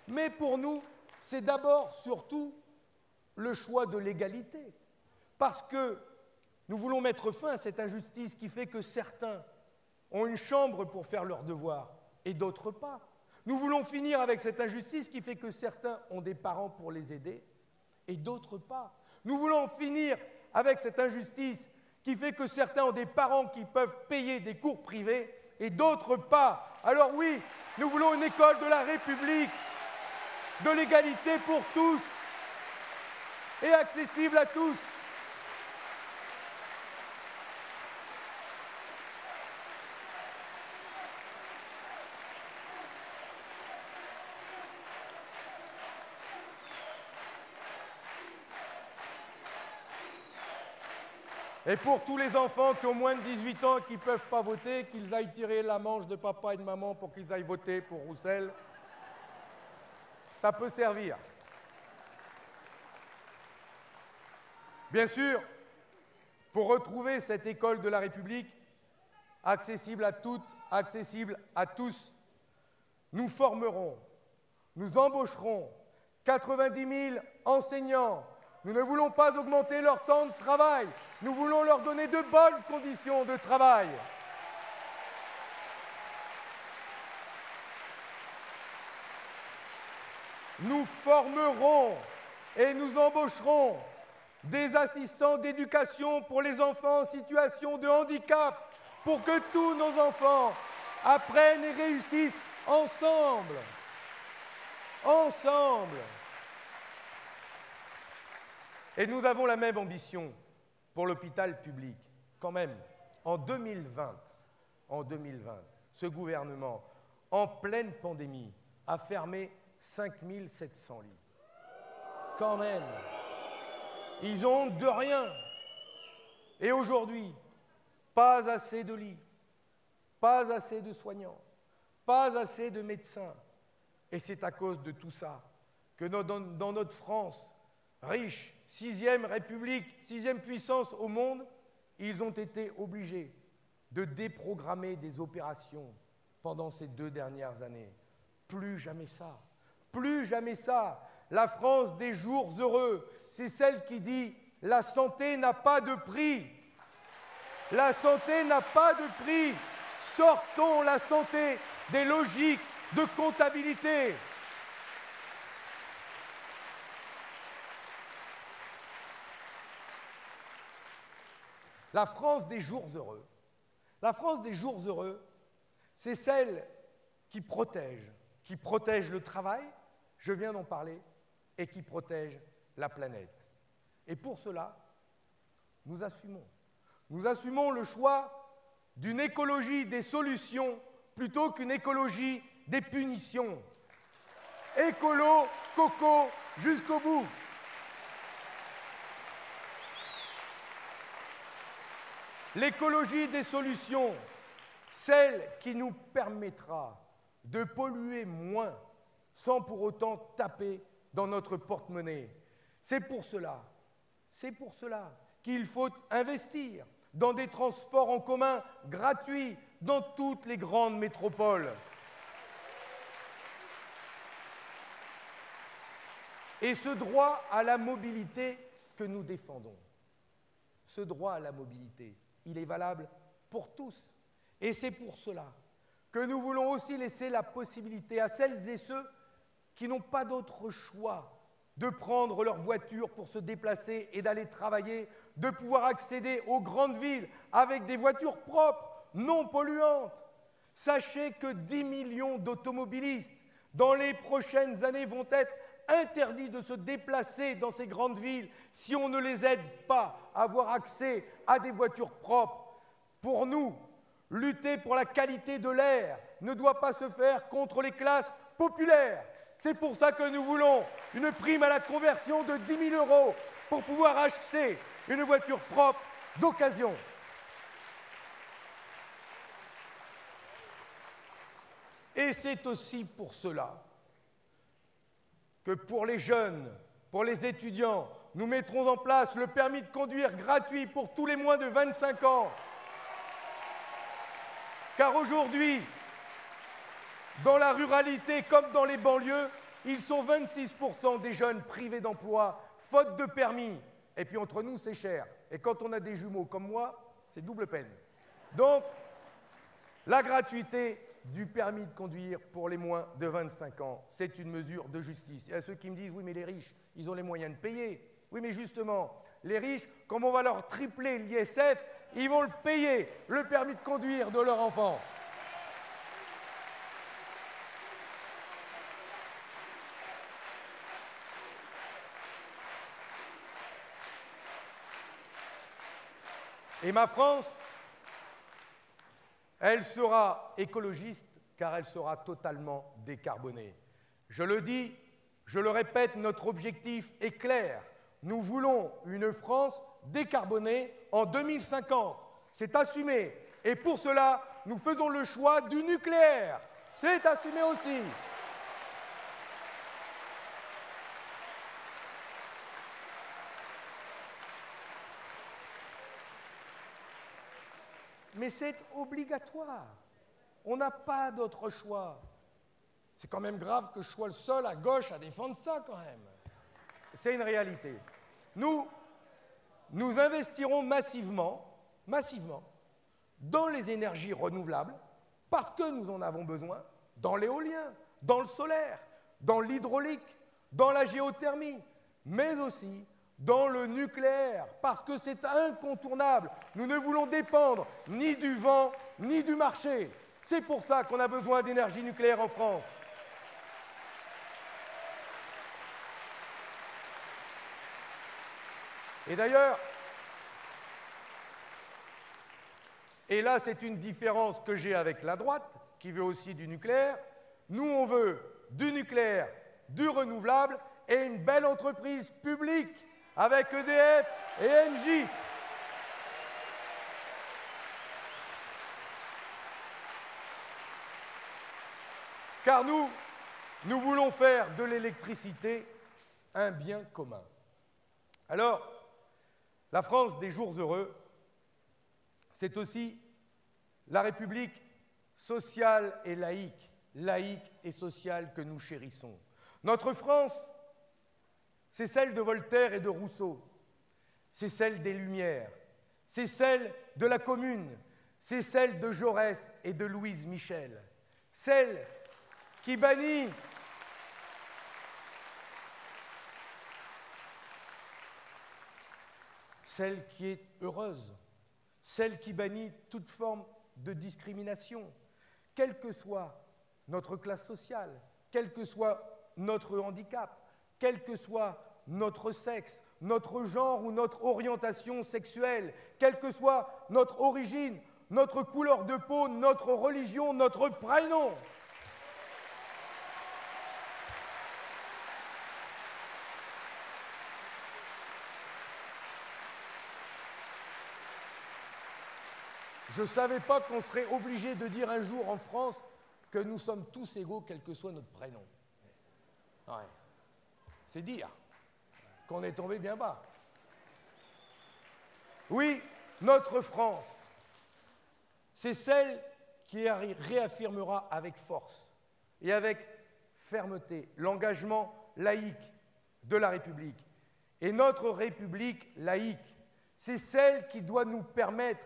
Mais pour nous, c'est d'abord, surtout, le choix de l'égalité. Parce que nous voulons mettre fin à cette injustice qui fait que certains ont une chambre pour faire leurs devoirs et d'autres pas. Nous voulons finir avec cette injustice qui fait que certains ont des parents pour les aider et d'autres pas. Nous voulons finir avec cette injustice qui fait que certains ont des parents qui peuvent payer des cours privés et d'autres pas. Alors oui, nous voulons une école de la République, de l'égalité pour tous et accessible à tous. Et pour tous les enfants qui ont moins de 18 ans et qui ne peuvent pas voter, qu'ils aillent tirer la manche de papa et de maman pour qu'ils aillent voter pour Roussel. Ça peut servir. Bien sûr, pour retrouver cette école de la République, accessible à toutes, accessible à tous, nous formerons, nous embaucherons 90 000 enseignants. Nous ne voulons pas augmenter leur temps de travail. Nous voulons leur donner de bonnes conditions de travail. Nous formerons et nous embaucherons des assistants d'éducation pour les enfants en situation de handicap, pour que tous nos enfants apprennent et réussissent ensemble. Ensemble. Et nous avons la même ambition pour l'hôpital public. Quand même, en 2020, ce gouvernement, en pleine pandémie, a fermé 5700 lits. Quand même, ils ont honte de rien. Et aujourd'hui, pas assez de lits, pas assez de soignants, pas assez de médecins. Et c'est à cause de tout ça que dans notre France riche, 6e République, 6e puissance au monde, ils ont été obligés de déprogrammer des opérations pendant ces 2 dernières années. Plus jamais ça. Plus jamais ça. La France des jours heureux, c'est celle qui dit « la santé n'a pas de prix ». La santé n'a pas de prix. Sortons la santé des logiques de comptabilité. La France des jours heureux. La France des jours heureux, c'est celle qui protège le travail, je viens d'en parler, et qui protège la planète. Et pour cela, nous assumons. Nous assumons le choix d'une écologie des solutions plutôt qu'une écologie des punitions. Écolo, coco, jusqu'au bout. L'écologie des solutions, celle qui nous permettra de polluer moins sans pour autant taper dans notre porte-monnaie. C'est pour cela qu'il faut investir dans des transports en commun gratuits dans toutes les grandes métropoles. Et ce droit à la mobilité que nous défendons, ce droit à la mobilité, il est valable pour tous. Et c'est pour cela que nous voulons aussi laisser la possibilité à celles et ceux qui n'ont pas d'autre choix de prendre leur voiture pour se déplacer et d'aller travailler, de pouvoir accéder aux grandes villes avec des voitures propres, non polluantes. Sachez que 10 millions d'automobilistes, dans les prochaines années, vont être interdits de se déplacer dans ces grandes villes si on ne les aide pas à avoir accès à des voitures propres. Pour nous, lutter pour la qualité de l'air ne doit pas se faire contre les classes populaires. C'est pour ça que nous voulons une prime à la conversion de 10 000 € pour pouvoir acheter une voiture propre d'occasion. Et c'est aussi pour cela que pour les jeunes, pour les étudiants, nous mettrons en place le permis de conduire gratuit pour tous les moins de 25 ans. Car aujourd'hui, dans la ruralité comme dans les banlieues, ils sont 26% des jeunes privés d'emploi, faute de permis. Et puis entre nous, c'est cher. Et quand on a des jumeaux comme moi, c'est double peine. Donc, la gratuité du permis de conduire pour les moins de 25 ans, c'est une mesure de justice. Et à ceux qui me disent, oui, mais les riches, ils ont les moyens de payer. Oui, mais justement, les riches, comme on va leur tripler l'ISF, ils vont le payer, le permis de conduire de leur enfant. Et ma France, elle sera écologiste car elle sera totalement décarbonée. Je le dis, je le répète, notre objectif est clair. Nous voulons une France décarbonée en 2050. C'est assumé. Et pour cela, nous faisons le choix du nucléaire. C'est assumé aussi. Mais c'est obligatoire. On n'a pas d'autre choix. C'est quand même grave que je sois le seul à gauche à défendre ça quand même. C'est une réalité. Nous investirons massivement dans les énergies renouvelables parce que nous en avons besoin, dans l'éolien, dans le solaire, dans l'hydraulique, dans la géothermie, mais aussi dans le nucléaire, parce que c'est incontournable. Nous ne voulons dépendre ni du vent, ni du marché. C'est pour ça qu'on a besoin d'énergie nucléaire en France. Et d'ailleurs, et là c'est une différence que j'ai avec la droite, qui veut aussi du nucléaire, nous on veut du nucléaire, du renouvelable et une belle entreprise publique avec EDF et Engie. Car nous voulons faire de l'électricité un bien commun. Alors, la France des jours heureux, c'est aussi la République sociale et laïque et sociale que nous chérissons. Notre France, c'est celle de Voltaire et de Rousseau, c'est celle des Lumières, c'est celle de la Commune, c'est celle de Jaurès et de Louise Michel, celle qui bannit celle qui est heureuse, celle qui bannit toute forme de discrimination, quelle que soit notre classe sociale, quel que soit notre handicap, quel que soit notre sexe, notre genre ou notre orientation sexuelle, quelle que soit notre origine, notre couleur de peau, notre religion, notre prénom. Je ne savais pas qu'on serait obligé de dire un jour en France que nous sommes tous égaux, quel que soit notre prénom. Ouais. C'est dire qu'on est tombé bien bas. Oui, notre France, c'est celle qui réaffirmera avec force et avec fermeté l'engagement laïque de la République. Et notre République laïque, c'est celle qui doit nous permettre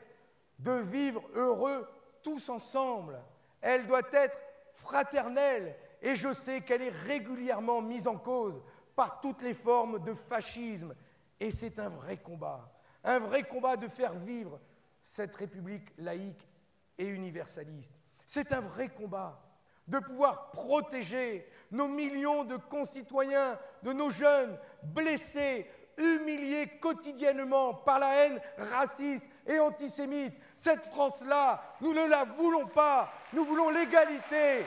de vivre heureux tous ensemble. Elle doit être fraternelle et je sais qu'elle est régulièrement mise en cause par toutes les formes de fascisme. Et c'est un vrai combat de faire vivre cette République laïque et universaliste. C'est un vrai combat de pouvoir protéger nos millions de concitoyens, de nos jeunes blessés, humiliés quotidiennement par la haine raciste et antisémite. Cette France-là, nous ne la voulons pas, nous voulons l'égalité.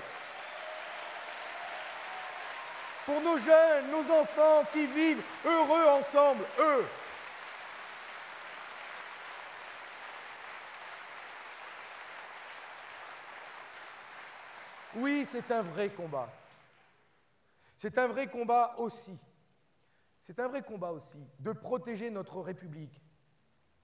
Pour nos jeunes, nos enfants qui vivent heureux ensemble, eux. Oui, c'est un vrai combat. C'est un vrai combat aussi. C'est un vrai combat aussi de protéger notre République,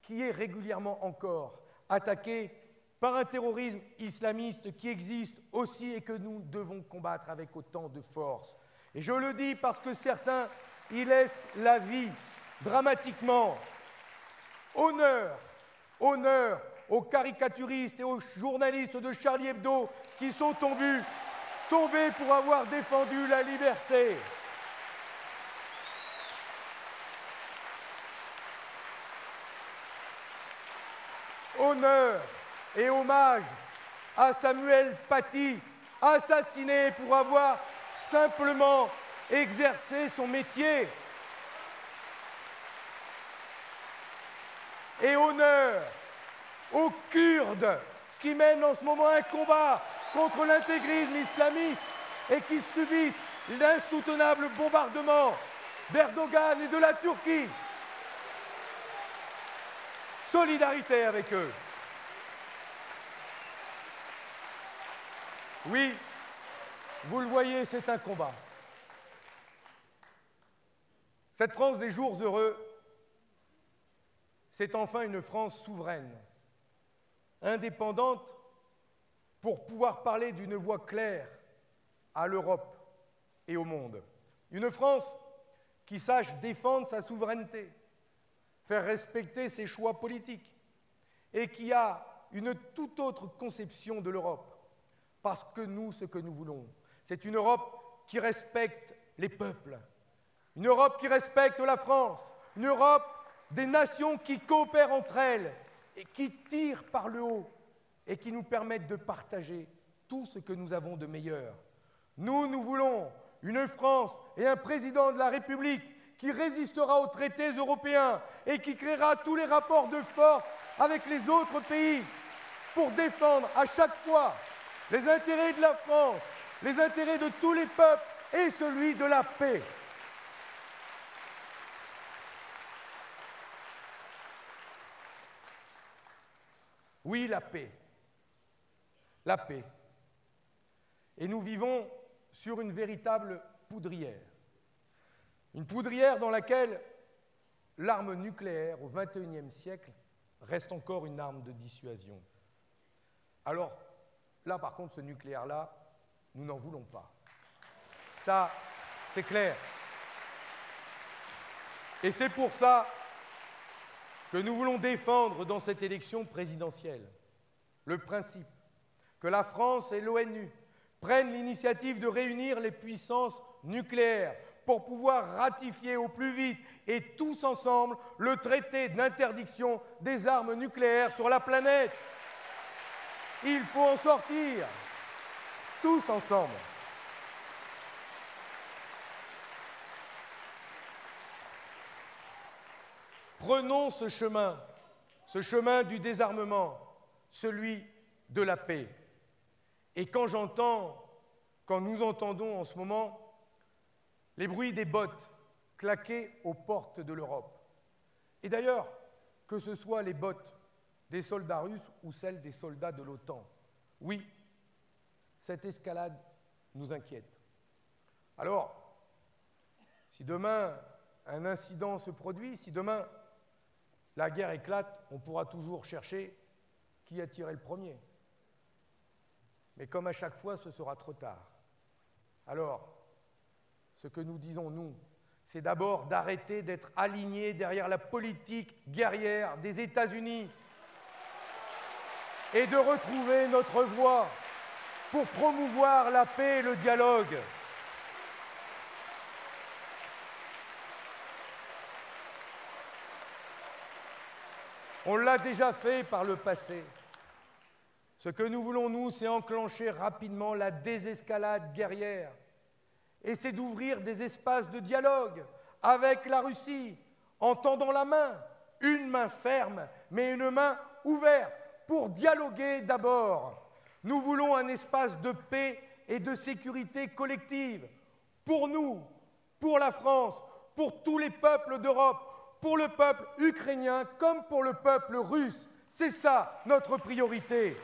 qui est régulièrement encore attaquée par un terrorisme islamiste qui existe aussi et que nous devons combattre avec autant de force. Et je le dis parce que certains y laissent la vie dramatiquement. Honneur aux caricaturistes et aux journalistes de Charlie Hebdo qui sont tombés pour avoir défendu la liberté. Honneur et hommage à Samuel Paty, assassiné pour avoir simplement exercé son métier. Et honneur aux Kurdes qui mènent en ce moment un combat contre l'intégrisme islamiste et qui subissent l'insoutenable bombardement d'Erdogan et de la Turquie. Solidarité avec eux. Oui, vous le voyez, c'est un combat. Cette France des jours heureux, c'est enfin une France souveraine, indépendante, pour pouvoir parler d'une voix claire à l'Europe et au monde. Une France qui sache défendre sa souveraineté, faire respecter ses choix politiques, et qui a une toute autre conception de l'Europe. Parce que nous, ce que nous voulons, c'est une Europe qui respecte les peuples, une Europe qui respecte la France, une Europe des nations qui coopèrent entre elles et qui tirent par le haut et qui nous permettent de partager tout ce que nous avons de meilleur. Nous voulons une France et un président de la République qui résistera aux traités européens et qui créera tous les rapports de force avec les autres pays pour défendre à chaque fois les intérêts de la France, les intérêts de tous les peuples et celui de la paix. Oui, la paix. La paix. Et nous vivons sur une véritable poudrière. Une poudrière dans laquelle l'arme nucléaire au XXIe siècle reste encore une arme de dissuasion. Alors, là, par contre, ce nucléaire-là, nous n'en voulons pas. Ça, c'est clair. Et c'est pour ça que nous voulons défendre dans cette élection présidentielle le principe que la France et l'ONU prennent l'initiative de réunir les puissances nucléaires pour pouvoir ratifier au plus vite et tous ensemble le traité d'interdiction des armes nucléaires sur la planète. Il faut en sortir, tous ensemble. Prenons ce chemin du désarmement, celui de la paix. Et quand nous entendons en ce moment les bruits des bottes claquer aux portes de l'Europe, et d'ailleurs, que ce soit les bottes des soldats russes ou celles des soldats de l'OTAN, oui, cette escalade nous inquiète. Alors, si demain un incident se produit, si demain la guerre éclate, on pourra toujours chercher qui a tiré le premier. Mais comme à chaque fois, ce sera trop tard. Alors, ce que nous disons, nous, c'est d'abord d'arrêter d'être alignés derrière la politique guerrière des États-Unis et de retrouver notre voie pour promouvoir la paix et le dialogue. On l'a déjà fait par le passé. Ce que nous voulons, nous, c'est enclencher rapidement la désescalade guerrière. Et c'est d'ouvrir des espaces de dialogue avec la Russie, en tendant la main, une main ferme, mais une main ouverte, pour dialoguer d'abord. Nous voulons un espace de paix et de sécurité collective, pour nous, pour la France, pour tous les peuples d'Europe, pour le peuple ukrainien comme pour le peuple russe. C'est ça notre priorité.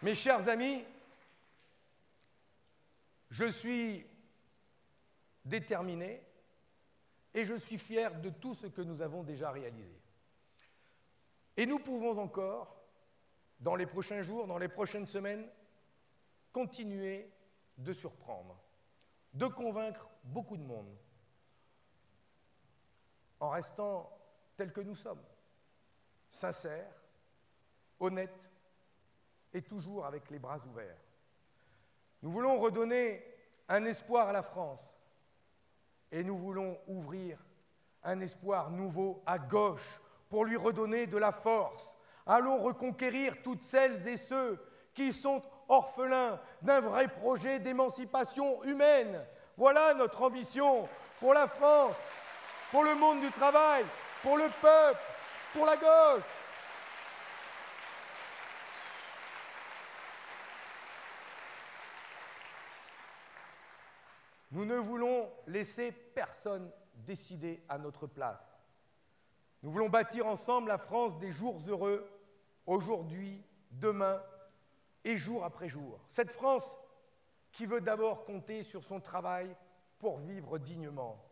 Mes chers amis, je suis déterminé et je suis fier de tout ce que nous avons déjà réalisé. Et nous pouvons encore, dans les prochains jours, dans les prochaines semaines, continuer de surprendre, de convaincre beaucoup de monde, en restant tels que nous sommes, sincères, honnêtes et toujours avec les bras ouverts. Nous voulons redonner un espoir à la France et nous voulons ouvrir un espoir nouveau à gauche pour lui redonner de la force. Allons reconquérir toutes celles et ceux qui sont orphelins d'un vrai projet d'émancipation humaine. Voilà notre ambition pour la France, pour le monde du travail, pour le peuple, pour la gauche. Nous ne voulons laisser personne décider à notre place. Nous voulons bâtir ensemble la France des jours heureux, aujourd'hui, demain et jour après jour. Cette France qui veut d'abord compter sur son travail pour vivre dignement.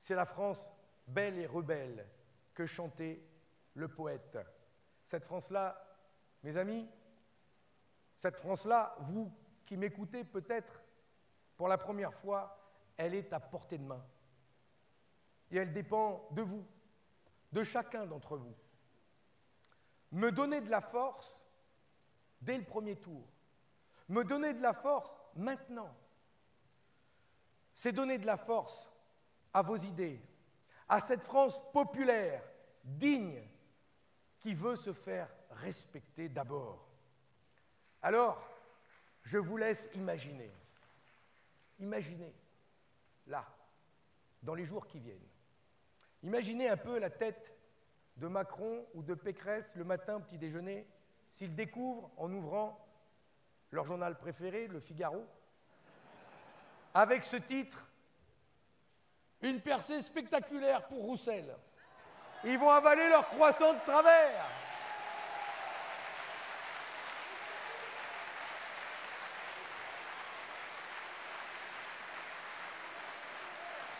C'est la France belle et rebelle que chantait le poète. Cette France-là, mes amis, cette France-là, vous qui m'écoutez peut-être pour la première fois, elle est à portée de main. Et elle dépend de vous, de chacun d'entre vous. Me donner de la force dès le premier tour, me donner de la force maintenant, c'est donner de la force à vos idées, à cette France populaire, digne, qui veut se faire respecter d'abord. Alors, je vous laisse imaginer. Imaginez, là, dans les jours qui viennent, imaginez un peu la tête de Macron ou de Pécresse le matin au petit déjeuner, s'ils découvrent, en ouvrant leur journal préféré, Le Figaro, avec ce titre « Une percée spectaculaire pour Roussel ». Ils vont avaler leur croissant de travers.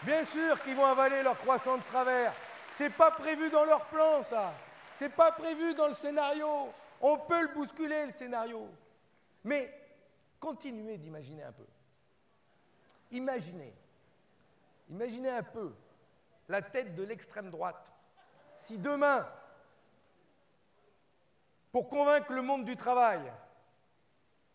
Bien sûr qu'ils vont avaler leur croissant de travers. C'est pas prévu dans leur plan, ça. C'est pas prévu dans le scénario. On peut le bousculer, le scénario. Mais continuez d'imaginer un peu. Imaginez un peu la tête de l'extrême droite. Si demain, pour convaincre le monde du travail,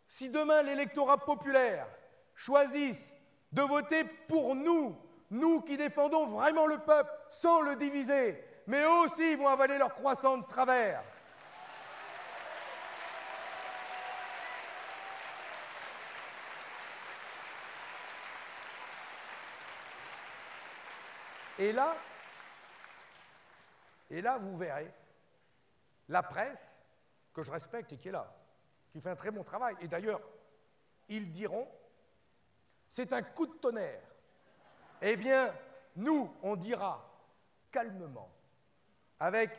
si demain l'électorat populaire choisisse de voter pour nous, nous qui défendons vraiment le peuple sans le diviser, mais eux aussi ils vont avaler leur croissant de travers. Et là, vous verrez, la presse, que je respecte et qui est là, qui fait un très bon travail, et d'ailleurs, ils diront, c'est un coup de tonnerre. Eh bien, nous, on dira calmement, avec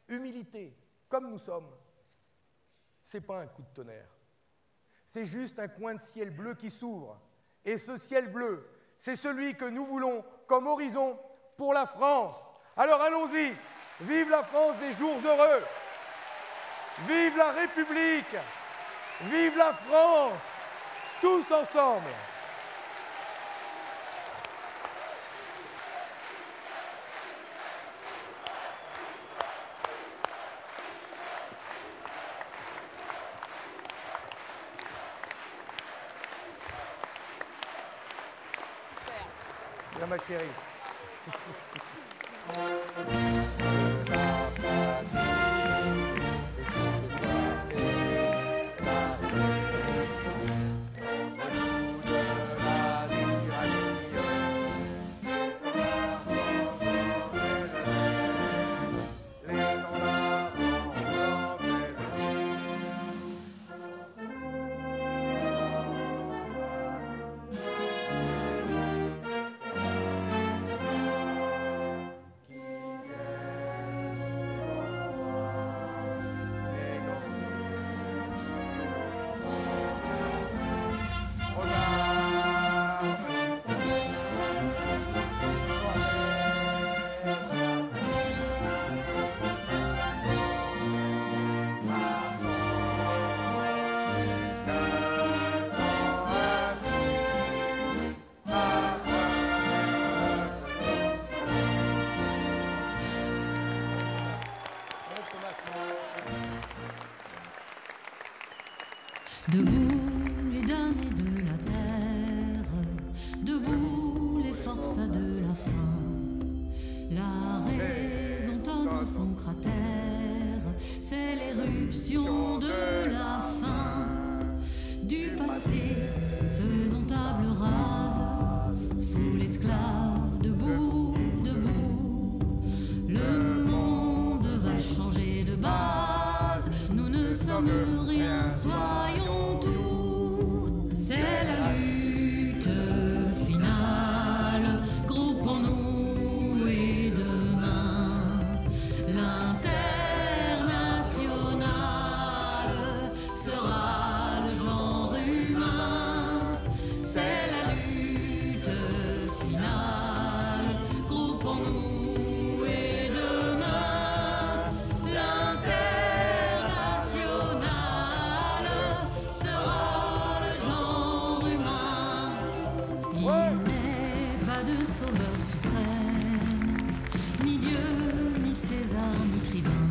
humilité, comme nous sommes, c'est pas un coup de tonnerre. C'est juste un coin de ciel bleu qui s'ouvre. Et ce ciel bleu, c'est celui que nous voulons comme horizon pour la France. Alors allons-y, vive la France des jours heureux, vive la République, vive la France, tous ensemble. Tiens, ma chérie. Debout les damnés de la terre, debout les forçats de la faim. La raison tonne dans son cratère, c'est l'éruption de la fin. Du passé, faisons table rase, foule esclave, debout, debout. Le monde va changer de base, nous ne sommes rien, soyons tout. C'est la lutte finale, groupons-nous et demain l'international sera le genre humain. C'est la lutte finale, groupons-nous et demain l'international sera le genre humain. Il n'est pas de sauveur suprême, ni Dieu, ni César, ni tribun.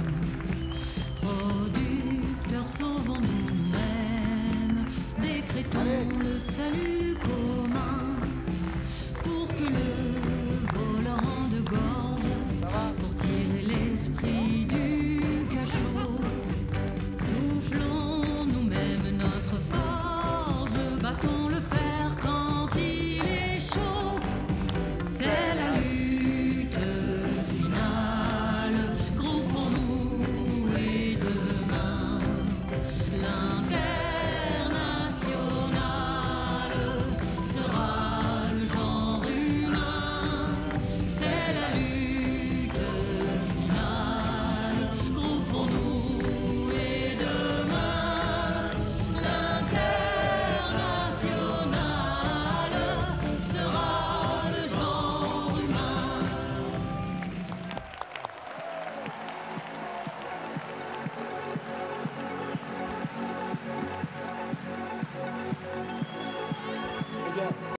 Producteurs, sauvons-nous nous-mêmes, décrétons le salut commun pour que le